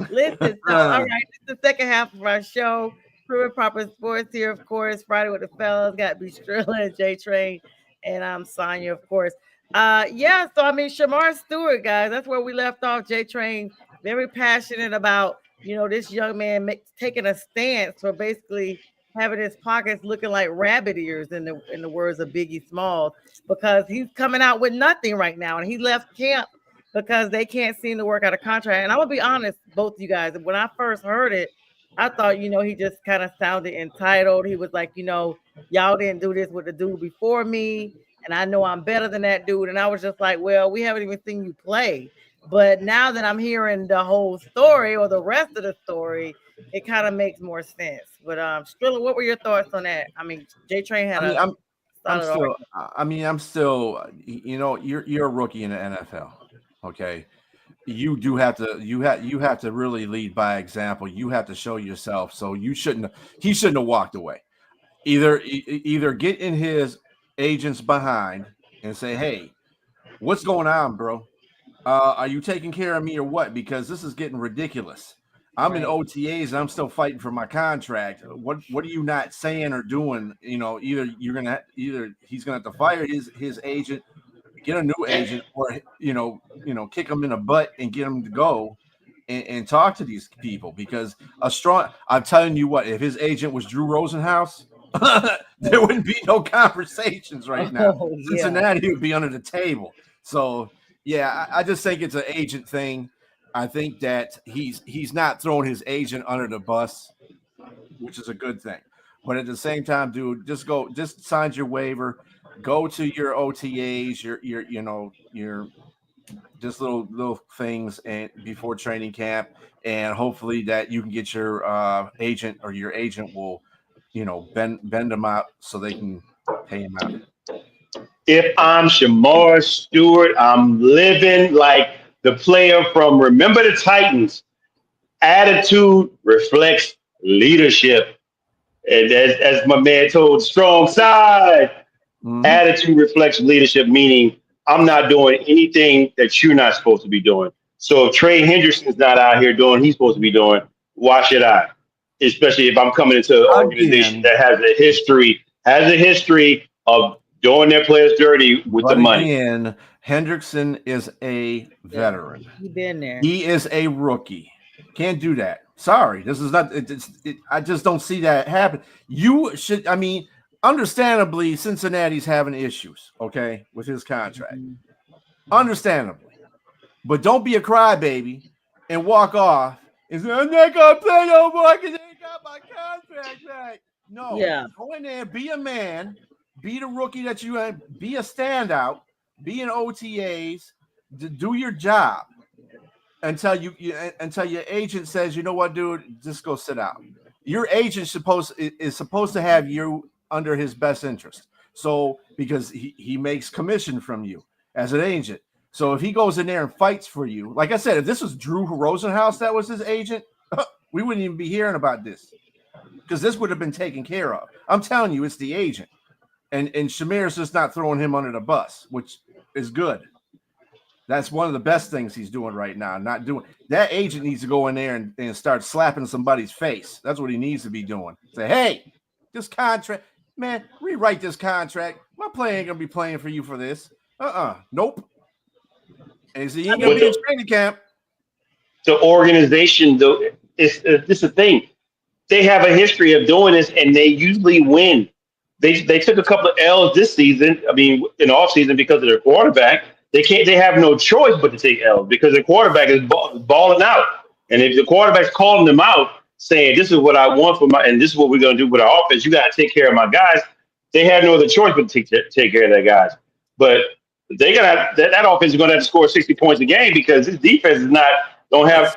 Listen. So, all right. This is the second half of our show. Prim and Proper Sports here, of course. Friday with the Fellaz. Got B. Strilla and JTRAIN, and I'm Sonya, of course. So I mean, Shamar Stewart, guys. That's where we left off. JTRAIN, very passionate about this young man taking a stance for basically having his pockets looking like rabbit ears, in the words of Biggie Smalls, because he's coming out with nothing right now, and he left camp because they can't seem to work out a contract. And I'm gonna be honest, both of you guys, when I first heard it, I thought he just kind of sounded entitled. He was like, y'all didn't do this with the dude before me, and I know I'm better than that dude. And I was just like, well, we haven't even seen you play. But now that I'm hearing the whole story or the rest of the story, it kind of makes more sense. But Strilla, what were your thoughts on that? I mean, JTRAIN had I'm still, you're a rookie in the NFL. Okay. You do have to, you have to really lead by example. You have to show yourself. So he shouldn't have walked away. Either get in his agents behind and say, hey, What's going on, bro? Are you taking care of me or what? Because this is getting ridiculous. I'm in OTAs and I'm still fighting for my contract. What are you not saying or doing? You know, either he's gonna have to fire his agent, get a new agent, or kick him in the butt and get him to go and talk to these people. Because I'm telling you what, if his agent was Drew Rosenhaus, there wouldn't be no conversations right now. Cincinnati would be under the table. So yeah, I just think it's an agent thing. I think that he's not throwing his agent under the bus, which is a good thing. But at the same time, dude, just sign your waiver, go to your OTAs, your just little things and before training camp, and hopefully that you can get your agent, or your agent will, bend them out so they can pay him out. If I'm Shamar Stewart, I'm living like the player from Remember the Titans. Attitude reflects leadership. And as my man told Strong Side, attitude reflects leadership, meaning I'm not doing anything that you're not supposed to be doing. So if Trey Hendrickson's not out here doing what he's supposed to be doing, why should I? Especially if I'm coming into an organization that has a history of doing their players dirty with the money. Again, Hendrickson is a veteran. He's been there. He is a rookie. Can't do that. Sorry, this is not. I just don't see that happen. You should. I mean, understandably, Cincinnati's having issues. Okay, with his contract. Understandably, but don't be a crybaby and walk off and say, "I'm not gonna play no more because they got my contract back." No. Go in there, be a man. Be the rookie that you are. Be a standout. Be in OTAs. Do your job until your agent says, "You know what, dude, just go sit out." Your agent is supposed to have you under his best interest. So because he makes commission from you as an agent. So if he goes in there and fights for you, like I said, if this was Drew Rosenhaus that was his agent, we wouldn't even be hearing about this, because this would have been taken care of. I'm telling you, it's the agent. And Shamir's just not throwing him under the bus, which is good. That's one of the best things he's doing right now. Not doing that. Agent needs to go in there and start slapping somebody's face. That's what he needs to be doing. Say, hey, this contract, man, rewrite this contract. My player ain't gonna be playing for you for this. Nope. And he ain't gonna be in training camp. The organization, though, this is the thing. They have a history of doing this, and they usually win. They took a couple of L's this season. I mean, in the offseason, because of their quarterback. They have no choice but to take L's because their quarterback is balling out. And if the quarterback's calling them out, saying, "This is what I want and this is what we're going to do with our offense. You got to take care of my guys." They have no other choice but to take care of their guys. But they got that offense is going to have to score 60 points a game because this defense is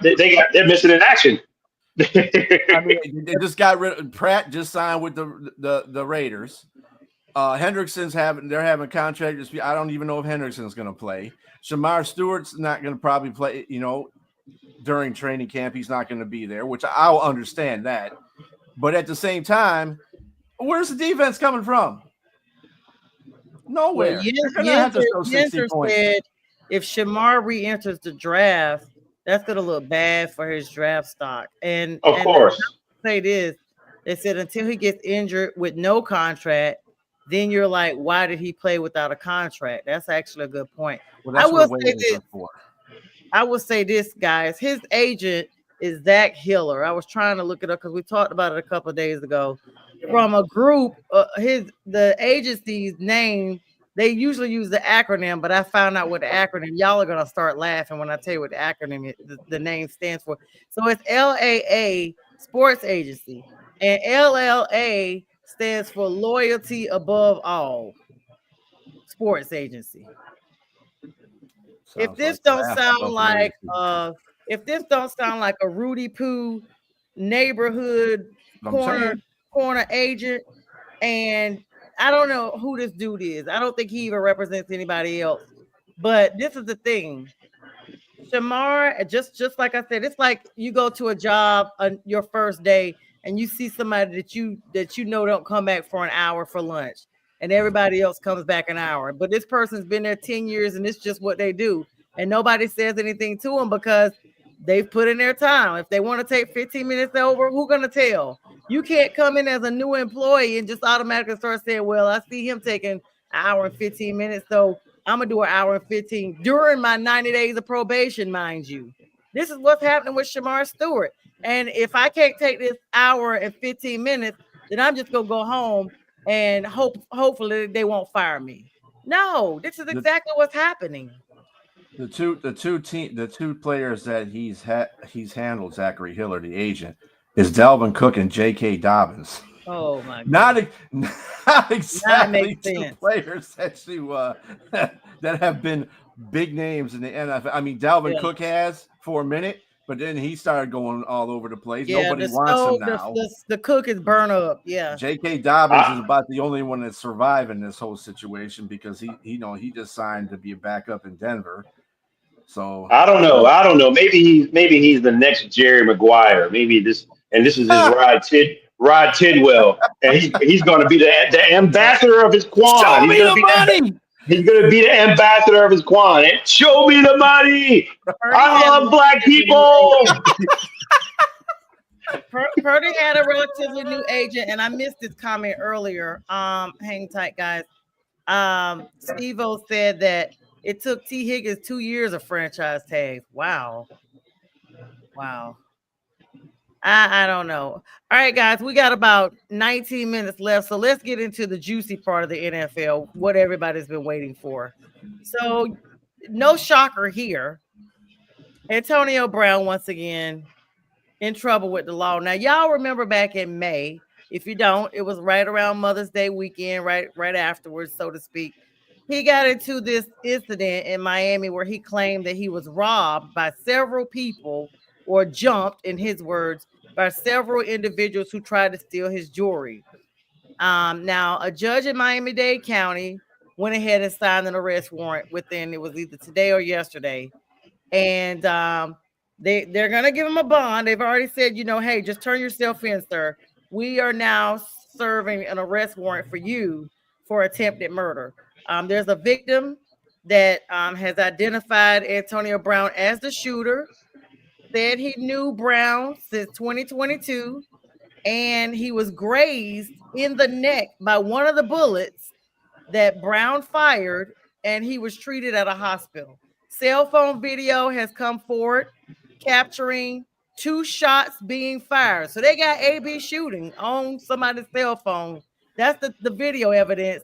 they're missing in action. I mean, they just got rid of Pratt. Just signed with the Raiders. Hendrickson's having contract dispute. I don't even know if Hendrickson's going to play. Shamar Stewart's not going to probably play. During training camp, he's not going to be there, which I'll understand that. But at the same time, where's the defense coming from? Nowhere. Yenter said if Shamar re-enters the draft, that's going to look bad for his draft stock. And of course, I'll say this: they said until he gets injured with no contract, then you're like, why did he play without a contract? That's actually a good point. Well, I will say this, guys. His agent is Zach Hiller. I was trying to look it up because we talked about it a couple of days ago. From a group, the agency's name, they usually use the acronym, but I found out what the acronym. Y'all are gonna start laughing when I tell you what the acronym the name stands for. So it's LAA Sports Agency, and LLA stands for Loyalty Above All Sports Agency. If this don't sound like a Rudy Poo neighborhood corner agent, and I don't know who this dude is. I don't think he even represents anybody else. But this is the thing. Shamar, just like I said, it's like you go to a job on your first day and you see somebody that you know don't come back for an hour for lunch. and everybody else comes back an hour. But this person's been there 10 years and it's just what they do. And nobody says anything to them because they've put in their time. If they want to take 15 minutes over, who's going to tell? You can't come in as a new employee and just automatically start saying, well, I see him taking an hour and 15 minutes, so I'm going to do an hour and 15 during my 90 days of probation, mind you. This is what's happening with Shamar Stewart. And if I can't take this hour and 15 minutes, then I'm just going to go home and hopefully they won't fire me. No, this is exactly what's happening. The two players that he's handled, Zachary Hiller, the agent, is Dalvin Cook and J.K. Dobbins. Oh my God! Not exactly two players that have been big names in the NFL. I mean, Dalvin Cook has for a minute, but then he started going all over the place. Yeah, nobody wants him now. The Cook is burn up. Yeah. J.K. Dobbins is about the only one that's surviving this whole situation because he just signed to be a backup in Denver. So I don't know. Maybe he's the next Jerry Maguire. Maybe this is his Rod Tidwell, and he's going to be the ambassador of his Quan. Show me the money. He's going to be the ambassador of his Quan. Show me the money. I love black people. Purdy had a relatively new agent, and I missed this comment earlier. Hang tight, guys. Steve-O said that it took T. Higgins 2 years of franchise tags. Wow. I don't know. All right, guys, we got about 19 minutes left, so let's get into the juicy part of the NFL, what everybody's been waiting for. So, no shocker here. Antonio Brown, once again, in trouble with the law. Now, y'all remember back in May. If you don't, it was right around Mother's Day weekend, right afterwards, so to speak. He got into this incident in Miami where he claimed that he was robbed by several people, or jumped, in his words, by several individuals who tried to steal his jewelry. Now, a judge in Miami-Dade County went ahead and signed an arrest warrant it was either today or yesterday. And they're going to give him a bond. They've already said, hey, just turn yourself in, sir. We are now serving an arrest warrant for you for attempted murder. There's a victim that has identified Antonio Brown as the shooter, said he knew Brown since 2022, and he was grazed in the neck by one of the bullets that Brown fired, and he was treated at a hospital. Cell phone video has come forward capturing 2 shots being fired. So they got AB shooting on somebody's cell phone. That's the video evidence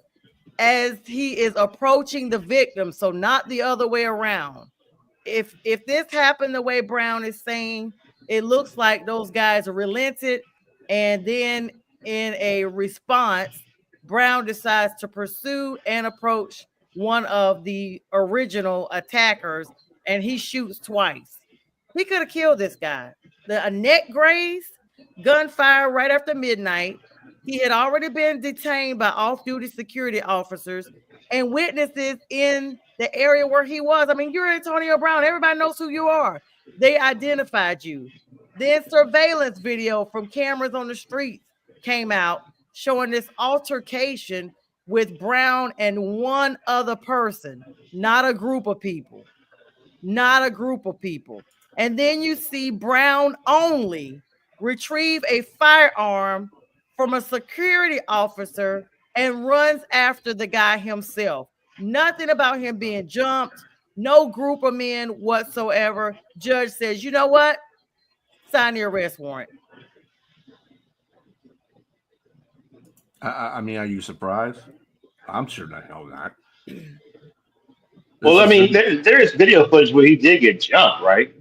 as he is approaching the victim, so not the other way around. If this happened the way Brown is saying, it looks like those guys are relented, and then in a response, Brown decides to pursue and approach one of the original attackers, and he shoots twice. He could have killed this guy. A neck graze, gunfire right after midnight. He had already been detained by off-duty security officers and witnesses in the area where he was. I mean, you're Antonio Brown. Everybody knows who you are. They identified you. Then surveillance video from cameras on the streets came out showing this altercation with Brown and one other person, not a group of people. And then you see Brown only retrieve a firearm from a security officer and runs after the guy himself. Nothing about him being jumped, no group of men whatsoever. Judge says, you know what? Sign the arrest warrant. I mean, are you surprised? I'm sure the hell not. Well, I mean, there is video footage where he did get jumped, right?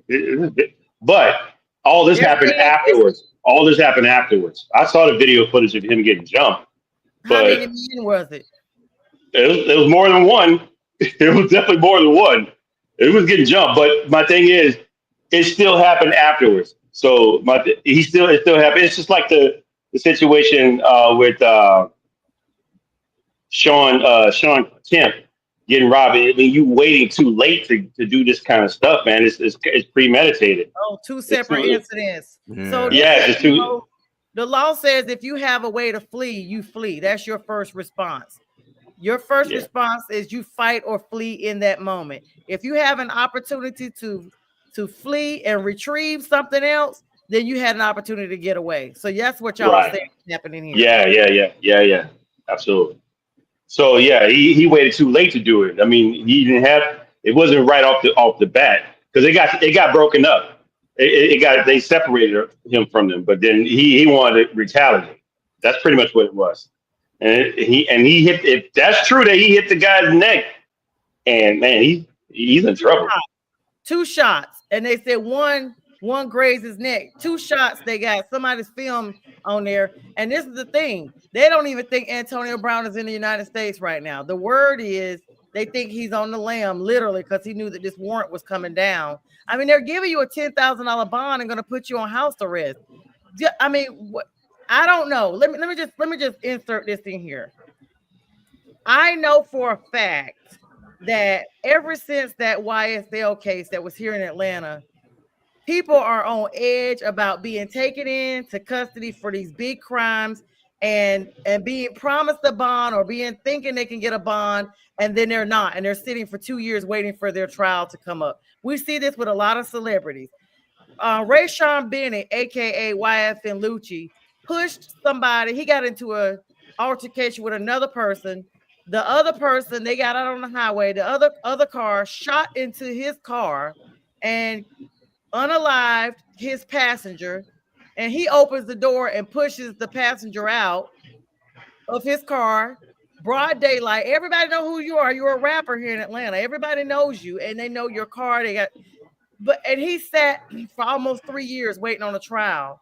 But all this happened afterwards. I saw the video footage of him getting jumped. How many men was it? It was more than one. It was definitely more than one. It was getting jumped. But my thing is, it still happened afterwards. So it still happened. It's just like the situation with Sean Kemp getting robbed. I mean, you waiting too late to do this kind of stuff, man. It's premeditated. Oh, 2 separate incidents. Yeah. So it's two. The law says if you have a way to flee, you flee. That's your first response. Your first response is you fight or flee in that moment. If you have an opportunity to flee and retrieve something else, then you had an opportunity to get away. So that's what y'all are saying is happening here. Yeah. Absolutely. So yeah, he waited too late to do it. I mean, he didn't have it wasn't right off the bat because it got broken up. They separated him from them, but then he wanted to retaliate. That's pretty much what it was. And he hit. If that's true that he hit the guy's neck, and man, he's in trouble. 2 shots, and they said one grazed his neck. 2 shots. They got somebody's film on there, and this is the thing: they don't even think Antonio Brown is in the United States right now. The word is they think he's on the lam, literally, because he knew that this warrant was coming down. I mean, they're giving you a $10,000 bond and going to put you on house arrest. I mean, what? I don't know. Let me just insert this in here. I know for a fact that ever since that YSL case that was here in Atlanta, people are on edge about being taken into custody for these big crimes and being promised a bond or thinking they can get a bond, and then they're not, and they're sitting for 2 years waiting for their trial to come up. We see this with a lot of celebrities. Rayshawn Bennett, aka YFN Lucci, pushed somebody. He got into a altercation with another person. The other person, they got out on the highway. The other car shot into his car and unalived his passenger. And he opens the door and pushes the passenger out of his car. Broad daylight. Everybody know who you are. You're a rapper here in Atlanta. Everybody knows you, and they know your car. And he sat for almost 3 years waiting on a trial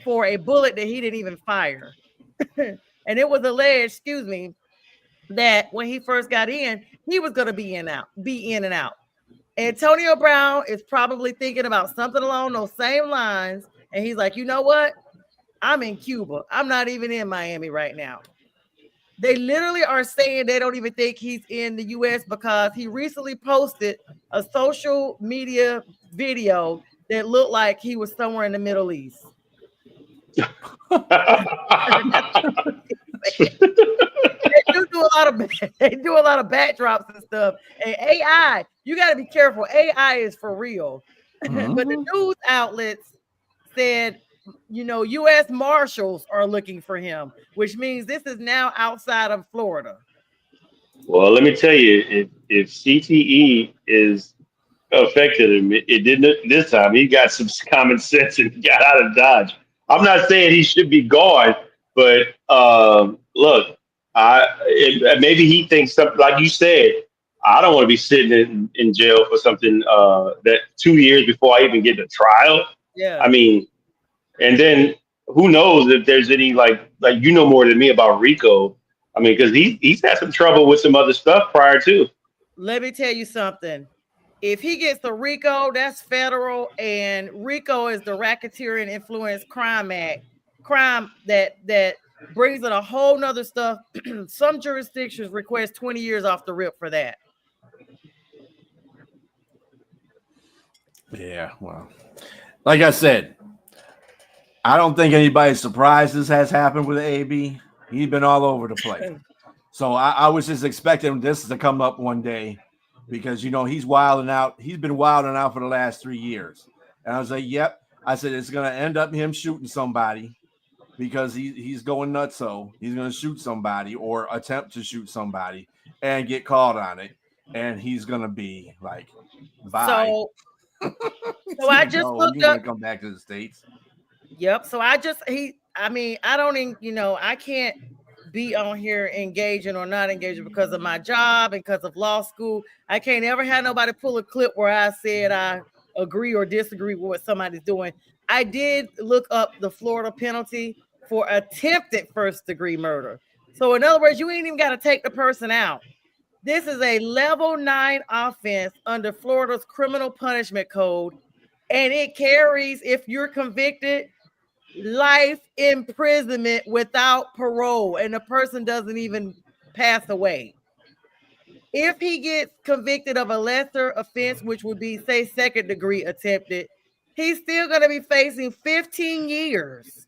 for a bullet that he didn't even fire. And it was alleged, that when he first got in, he was going to be in and out. Antonio Brown is probably thinking about something along those same lines. And he's like, you know what? I'm in Cuba. I'm not even in Miami right now. They literally are saying they don't even think he's in the U.S. because he recently posted a social media video that looked like he was somewhere in the Middle East. They do a lot of backdrops and stuff. And AI, you got to be careful. AI is for real. Mm-hmm. But the news outlets said, U.S. Marshals are looking for him, which means this is now outside of Florida. Well, let me tell you, if CTE is affected him, it didn't this time. He got some common sense and got out of Dodge. I'm not saying he should be gone, but look, maybe he thinks something like you said. I don't want to be sitting in jail for something that 2 years before I even get to trial. Yeah, I mean, and then who knows if there's any like more than me about Rico. I mean, because he's had some trouble with some other stuff prior to. Let me tell you something. If he gets the RICO, that's federal, and RICO is the Racketeering Influence Crime Act, crime that brings in a whole nother stuff. Some jurisdictions request 20 years off the rip for that. Yeah, well, like I said, I don't think anybody's surprised this has happened with AB. He's been all over the place. So I was just expecting this to come up one day because, he's wilding out. He's been wilding out for the last 3 years. And I was like, yep. I said, it's going to end up him shooting somebody because he's going nuts. So he's going to shoot somebody or attempt to shoot somebody and get caught on it. And he's going to be like, bye. So I just looked up. He's going to come back to the States. Yep. So I don't even, I can't be on here engaging or not engaging because of my job and because of law school. I can't ever have nobody pull a clip where I said I agree or disagree with what somebody's doing. I did look up the Florida penalty for attempted first-degree murder. So in other words, you ain't even got to take the person out. This is a level 9 offense under Florida's criminal punishment code, and it carries, if you're convicted, life imprisonment without parole, and the person doesn't even pass away. If he gets convicted of a lesser offense, which would be, say, second-degree attempted, he's still going to be facing 15 years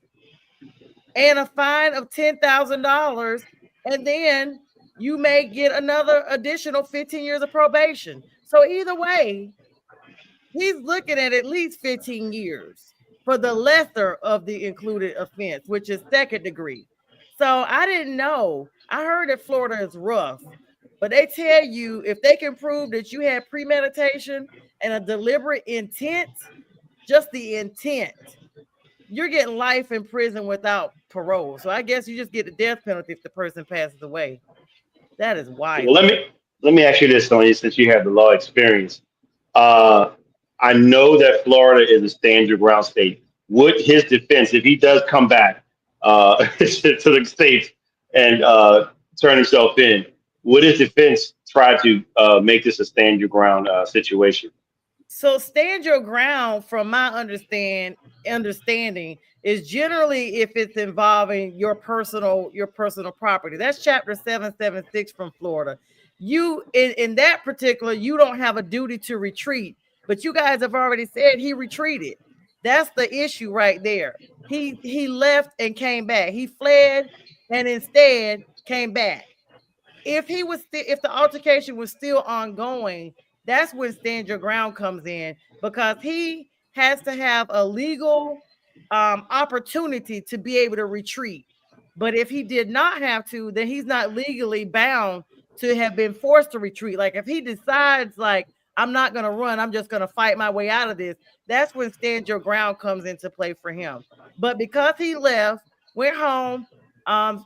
and a fine of $10,000. And then, you may get another additional 15 years of probation. So either way, he's looking at least 15 years for the lesser of the included offense, which is second degree. So I didn't know. I heard that Florida is rough, but they tell you if they can prove that you had premeditation and a deliberate intent, just the intent, you're getting life in prison without parole. So I guess you just get the death penalty if the person passes away. That is Well, wild. let me ask you this, Sonya, since you have the law experience. Uh, I know that Florida is a stand your ground state. Would his defense, if he does come back to the states and turn himself in, would his defense try to make this a stand your ground situation? So stand your ground, from my understanding, is generally if it's involving your personal property. That's chapter 776 from Florida. You in that particular, you don't have a duty to retreat, but you guys have already said he retreated. That's the issue right there. He left and came back. He fled and instead came back. If the altercation was still ongoing, that's when stand your ground comes in, because he has to have a legal opportunity to be able to retreat. But if he did not have to, then he's not legally bound to have been forced to retreat. Like if he decides, like, I'm not going to run, I'm just going to fight my way out of this, that's when stand your ground comes into play for him. But because he left, went home,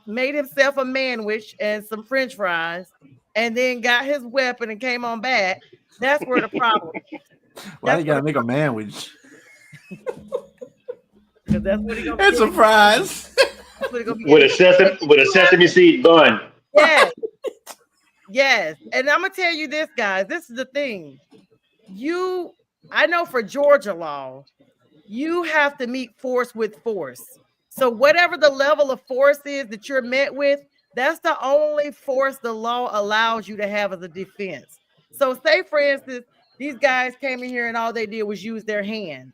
made himself a manwich and some French fries, and then got his weapon and came on back, that's where the problem is. Why you gotta make a manwich? Because that's what he gonna It's a fries. With a sesame seed bun. Yes. Yes. And I'm gonna tell you this, guys. This is the thing. I know for Georgia law, you have to meet force with force. So whatever the level of force is that you're met with, that's the only force the law allows you to have as a defense. So say, for instance, these guys came in here and all they did was use their hands.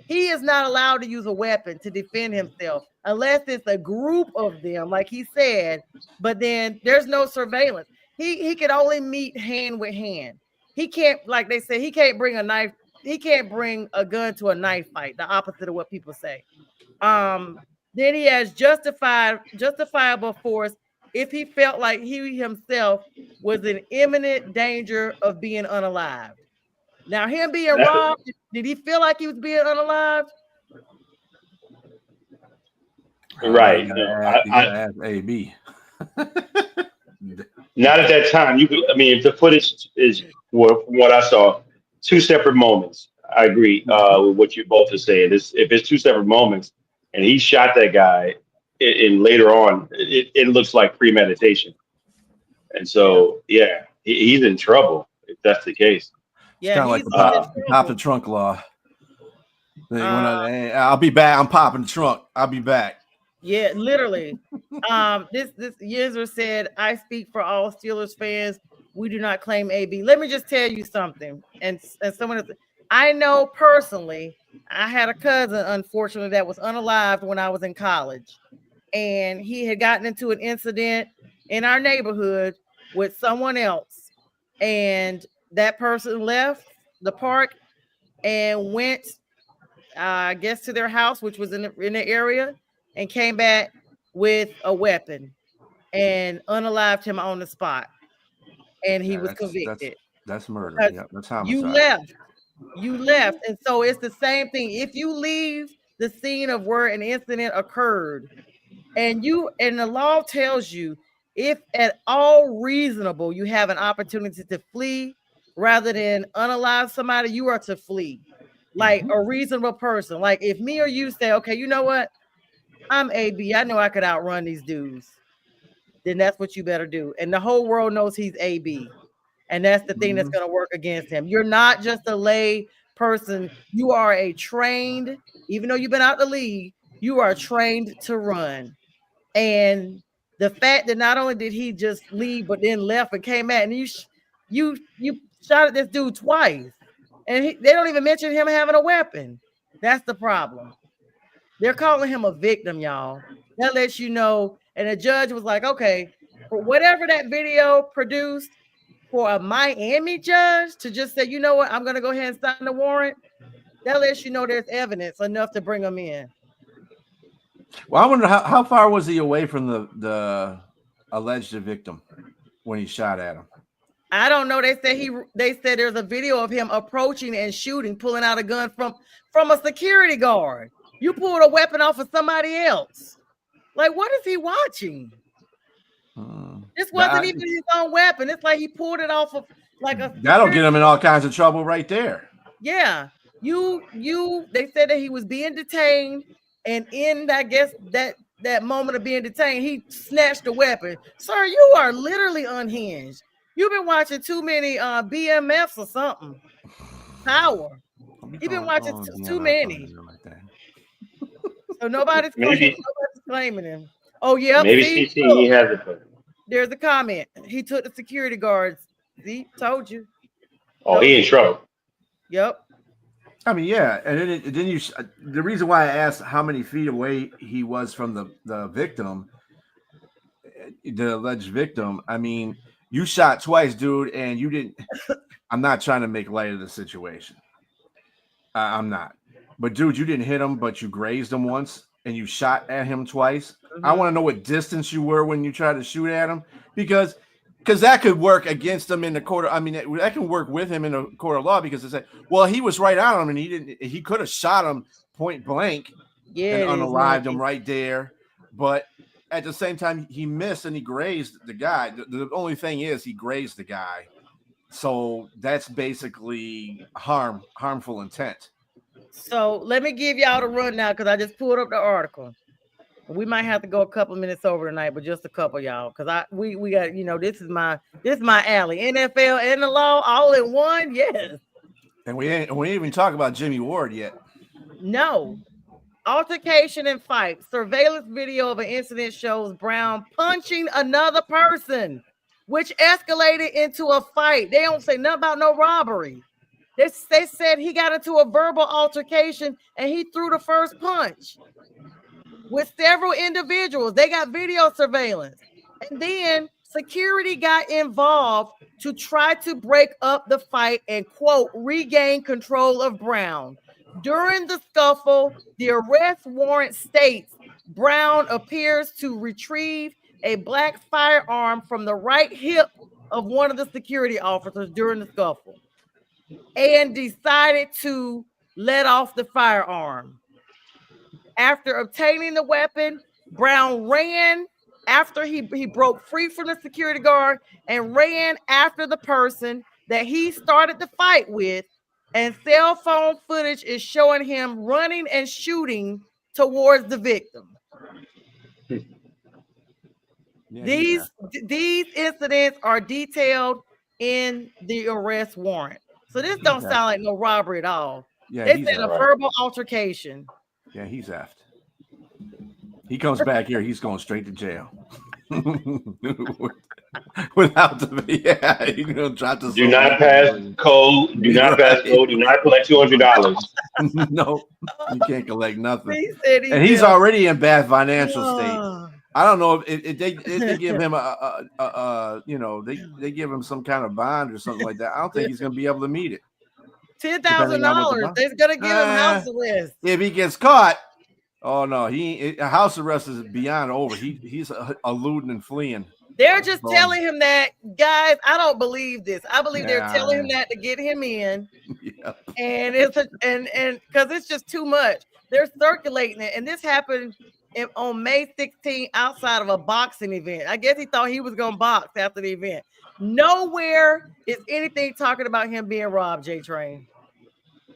He is not allowed to use a weapon to defend himself unless it's a group of them, like he said, but then there's no surveillance. He could only meet hand with hand. He can't, like they say, he can't bring a knife. He can't bring a gun to a knife fight, the opposite of what people say. Then he has justifiable force if he felt like he himself was in imminent danger of being unalived. Now, him being robbed, did he feel like he was being unalived? Right. You gotta ask AB. Not at that time. If the footage is, from what I saw, two separate moments. I agree with what you both are saying. If it's two separate moments and he shot that guy, and later on, it looks like premeditation. And so, yeah, he's in trouble if that's the case. It's kind of like the pop the trunk law. I'll be back. I'm popping the trunk. I'll be back. Yeah, literally. This user said, I speak for all Steelers fans. We do not claim AB. Let me just tell you something. And someone else, I know personally, I had a cousin, unfortunately, that was unalived when I was in college. And he had gotten into an incident in our neighborhood with someone else. And that person left the park and went, I guess, to their house, which was in the area, and came back with a weapon and unalived him on the spot. And he was convicted. That's murder. Yeah, that's homicide. You left. And so it's the same thing. If you leave the scene of where an incident occurred, and the law tells you, if at all reasonable, you have an opportunity to flee rather than unalive somebody, you are to flee. Like a reasonable person. Like if me or you say, okay, you know what? I'm AB. I know I could outrun these dudes. Then that's what you better do. And the whole world knows he's AB. And that's the thing that's going to work against him. You're not just a lay person. You are a trained, even though you've been out the league, you are trained to run. And the fact that not only did he just leave, but then left and came back, and you shot at this dude twice. And they don't even mention him having a weapon. That's the problem. They're calling him a victim, y'all. That lets you know. And the judge was like, okay, for whatever that video produced, for a Miami judge to just say, you know what, I'm going to go ahead and sign the warrant, that lets you know there's evidence enough to bring them in. Well, I wonder how far was he away from the alleged victim when he shot at him? I don't know. They said there's a video of him approaching and shooting, pulling out a gun from a security guard. You pulled a weapon off of somebody else. Like, what is he watching? This wasn't even his own weapon. It's like he pulled it off of like a. That'll get him in all kinds of trouble right there. Yeah, They said that he was being detained, and in I guess that moment of being detained, he snatched a weapon. Sir, you are literally unhinged. You've been watching too many BMFs or something. Power. You've been watching too many. So nobody's claiming him. Oh yeah, maybe he has it. There's a comment. He took the security guards. See, told you. Oh, he in trouble. Yep. I mean, yeah, and then you. The reason why I asked how many feet away he was from the victim, the alleged victim. I mean, you shot twice, dude, and you didn't. I'm not trying to make light of the situation. I'm not. But dude, you didn't hit him, but you grazed him once, and you shot at him twice. Mm-hmm. I want to know what distance you were when you tried to shoot at him, because that could work against him in the court. I mean, that can work with him in the court of law, because it's like, well, he was right on him, and he could have shot him point blank, and unalived him right there. But at the same time, he missed and he grazed the guy. The only thing is he grazed the guy. So that's basically harmful intent. So let me give y'all the rundown, because I just pulled up the article. We might have to go a couple minutes over tonight, but just a couple, y'all, because we got, this is my alley. NFL and the law all in one, yes. And we ain't even talk about Jimmy Ward yet. No. Altercation and fight. Surveillance video of an incident shows Brown punching another person, which escalated into a fight. They don't say nothing about no robbery. They said he got into a verbal altercation and he threw the first punch with several individuals. They got video surveillance. And then security got involved to try to break up the fight and, quote, regain control of Brown. During the scuffle, the arrest warrant states Brown appears to retrieve a black firearm from the right hip of one of the security officers during the scuffle and decided to let off the firearm. After obtaining the weapon, Brown ran after he broke free from the security guard and ran after the person that he started the fight with, and cell phone footage is showing him running and shooting towards the victim. These incidents are detailed in the arrest warrant. So this don't sound like no robbery at all. Yeah, they said a verbal altercation. Yeah, he's effed. He comes back here, he's going straight to jail. Without the he's gonna drop the. Do not pass code. Do not pass code. Do not collect $200. No, you can't collect nothing. He's already in bad financial state. I don't know if they give him they give him some kind of bond or something like that. I don't think he's gonna be able to meet it. $10,000. They're gonna give him house arrest if he gets caught. Oh no, house arrest is beyond over. He's eluding and fleeing. They're just telling him that, guys. I don't believe this. I believe they're telling him that to get him in, and and because it's just too much. They're circulating it, and this happened on May 16th outside of a boxing event. I guess he thought he was gonna box after the event. Nowhere is anything talking about him being robbed, JTRAIN.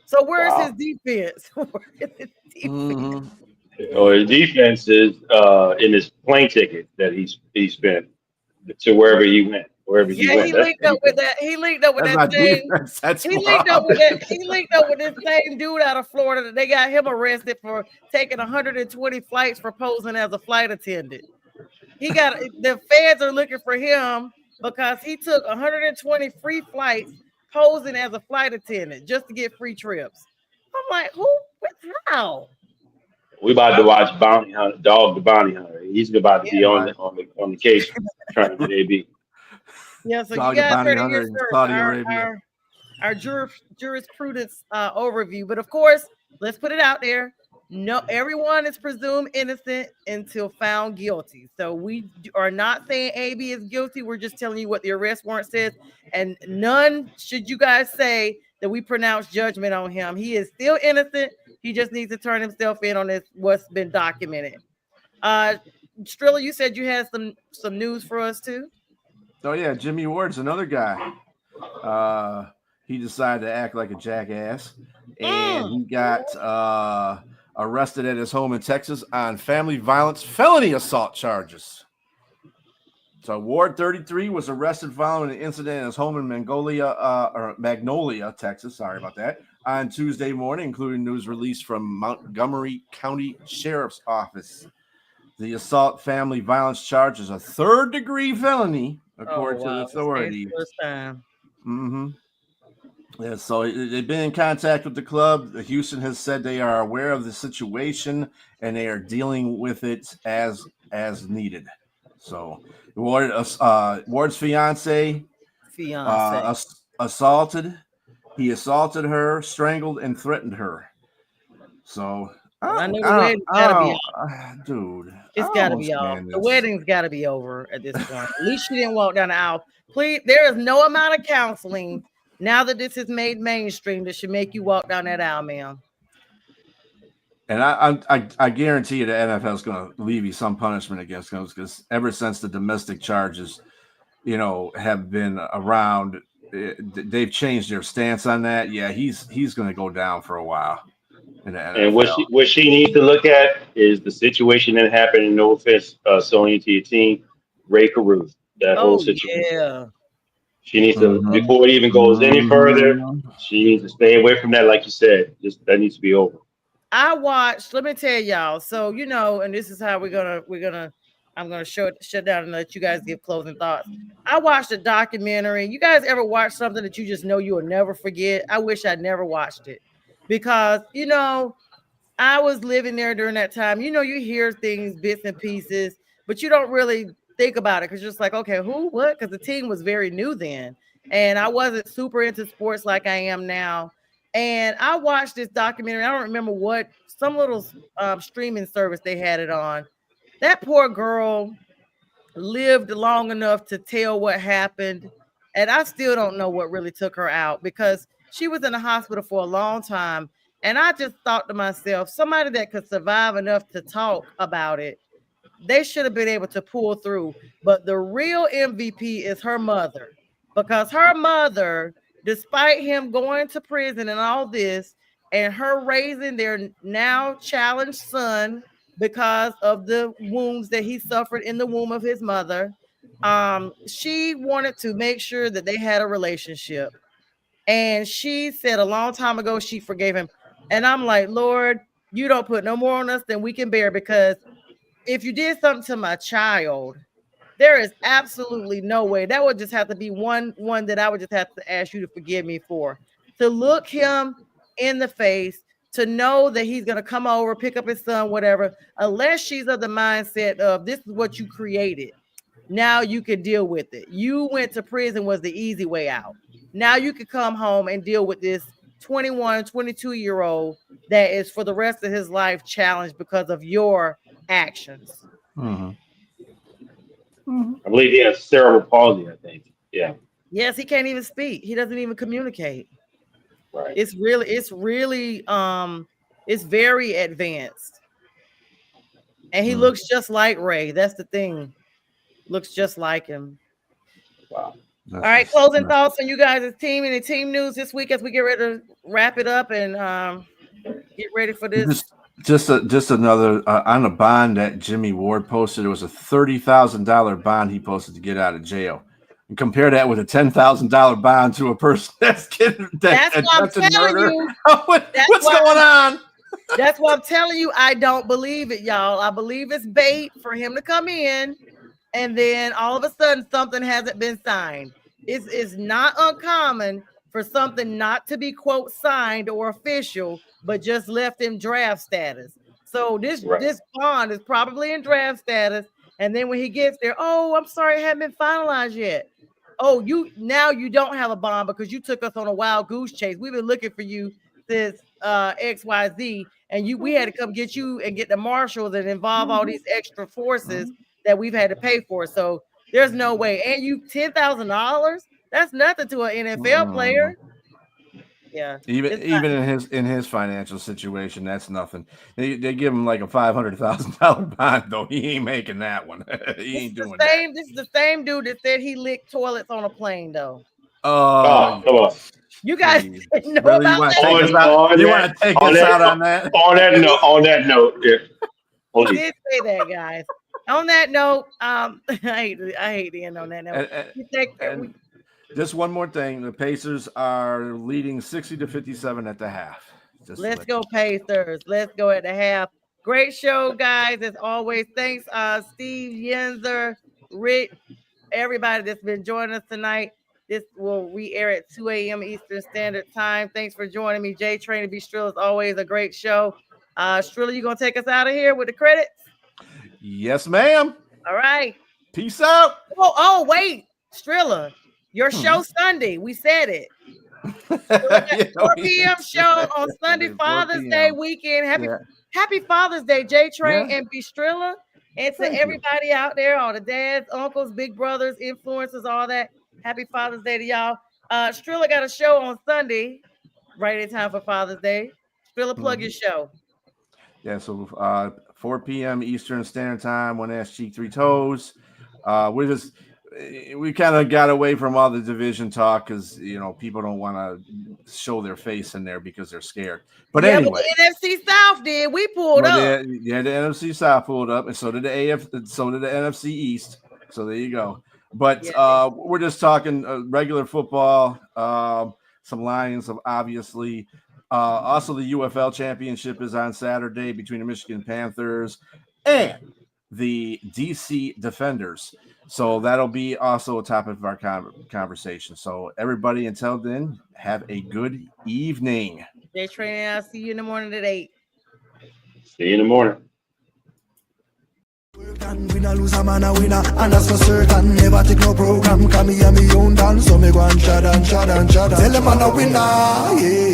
So where's his defense? Where is his defense? Mm-hmm. His defense is in his plane ticket that he spent to wherever he went. He linked up with that. He linked up with that thing. He linked up with this same dude out of Florida that they got him arrested for taking 120 flights for posing as a flight attendant. The feds are looking for him because he took 120 free flights posing as a flight attendant just to get free trips. I'm like, how? We about to watch Bounty Hunter, Dog the Bounty Hunter. He's about to be on the case Trying to get AB. Yeah, so you Dog guys bounty heard it hunter here in first. Saudi Arabia. Our jurisprudence overview. But of course, let's put it out there. No, everyone is presumed innocent until found guilty. So we are not saying AB is guilty. We're just telling you what the arrest warrant says. And none should you guys say that we pronounce judgment on him. He is still innocent. He just needs to turn himself in on this, what's been documented. Strilla, you said you had some news for us too. Oh yeah, Jimmy Ward's another guy. He decided to act like a jackass, and he got arrested at his home in Texas on family violence felony assault charges. So Ward, 33, was arrested following an incident in his home in Magnolia, Texas. Sorry about that. On Tuesday morning, including news released from Montgomery County Sheriff's Office. The assault family violence charge is a third-degree felony, according to the authorities. First time. Mm-hmm. Yeah, so they've been in contact with the club. Houston has said they are aware of the situation and they are dealing with it as needed. So Ward's fiance assaulted. He assaulted her, strangled, and threatened her. So I know the wedding's gotta be dude. It's gotta be off. The wedding's gotta be over at this point. At least she didn't walk down the aisle. Please, there is no amount of counseling now that this is made mainstream that should make you walk down that aisle, ma'am. And I guarantee you the NFL is going to leave you some punishment against those, because ever since the domestic charges, have been around, they've changed their stance on that. Yeah, he's going to go down for a while. And what she needs to look at is the situation that happened. And no offense, Sonja, to your team, Ray Caruth. That whole situation. Yeah. She needs to, before it even goes any further, she needs to stay away from that. Like you said, that needs to be over. I watched. Let me tell y'all. So and this is how I'm gonna shut down and let you guys give closing thoughts. I watched a documentary. You guys ever watch something that you just know you will never forget? I wish I'd never watched it, because I was living there during that time. You hear things, bits and pieces, but you don't really think about it, because you're just like, okay, who, what? Because the team was very new then, and I wasn't super into sports like I am now. And I watched this documentary. I don't remember what, some little streaming service they had it on. That poor girl lived long enough to tell what happened. And I still don't know what really took her out, because she was in the hospital for a long time. And I just thought to myself, somebody that could survive enough to talk about it, they should have been able to pull through. But the real MVP is her mother, because her mother, despite him going to prison and all this, and her raising their now challenged son because of the wounds that he suffered in the womb of his mother, she wanted to make sure that they had a relationship. And she said a long time ago she forgave him. And I'm like, Lord, you don't put no more on us than we can bear, because if you did something to my child, there is absolutely no way. That would just have to be one that I would just have to ask you to forgive me for. To look him in the face, to know that he's going to come over, pick up his son, whatever, unless she's of the mindset of, this is what you created. Now you can deal with it. You went to prison was the easy way out. Now you can come home and deal with this 21, 22-year-old that is for the rest of his life challenged because of your actions. I believe he has cerebral palsy, I think. Yeah. Yes, he can't even speak. He doesn't even communicate. Right. It's very advanced. And he looks just like Ray. That's the thing. Looks just like him. Wow. All right, closing thoughts on you guys' team and the team news this week as we get ready to wrap it up and get ready for this. Just another on a bond that Jimmy Ward posted. It was a $30,000 bond he posted to get out of jail. And compare that with a $10,000 bond to a person that's getting that's what I'm telling you. What's going on? That's what I'm telling you. I don't believe it, y'all. I believe it's bait for him to come in, and then all of a sudden something hasn't been signed. It's not uncommon for something not to be, quote, signed or official, but just left in draft status. So this bond is probably in draft status, And then when he gets there, oh, I'm sorry, it hasn't been finalized yet. Oh, you don't have a bond because you took us on a wild goose chase. We've been looking for you since XYZ, and we had to come get you and get the marshals and involve all these extra forces that we've had to pay for. So there's no way. And you $10,000, that's nothing to an NFL player. Yeah, even in his financial situation, that's nothing. They give him like a $500,000 bond, though. He ain't making that one. He ain't doing that. This is the same dude that said he licked toilets on a plane, though. Oh, come on. You guys know really about that? You want to take us out on that? On that note, yeah. He did say that, guys. On that note, I hate the end on that note. Just one more thing. The Pacers are leading 60-57 at the half. Let's go Pacers. Let's go at the half. Great show, guys, as always. Thanks, Steve, Yenzer, Rick, everybody that's been joining us tonight. This will re-air at 2 a.m. Eastern Standard Time. Thanks for joining me. JTRAIN and B Strilla is always a great show. Strilla, you going to take us out of here with the credits? Yes, ma'am. All right. Peace out. Oh, wait. Strilla. Your show Sunday, we said it. 4 p.m. show on Sunday, Father's Day weekend. Happy Father's Day, JTRAIN and B Strilla. And to everybody out there, all the dads, uncles, big brothers, influencers, all that. Happy Father's Day to y'all. Strilla got a show on Sunday, right in time for Father's Day. Strilla, plug your show. Yeah, so 4 p.m. Eastern Standard Time, One Ass Cheek, Three Toes. We kind of got away from all the division talk because people don't want to show their face in there because they're scared. But anyway, but the NFC South did. We pulled up. The NFC South pulled up, and so did the NFC East. So there you go. But we're just talking regular football. Some Lions, obviously. Also, the UFL championship is on Saturday between the Michigan Panthers and the DC Defenders. So that'll be also a topic of our conversation. So everybody, until then, have a good evening. JTRAIN, I'll see you in the morning at 8. See you in the morning. We not lose a man a winner, and that's for certain. Never take no program, come me and me own dance. So me go and shut and shut and shut. Tell them I'm a winner, yeah.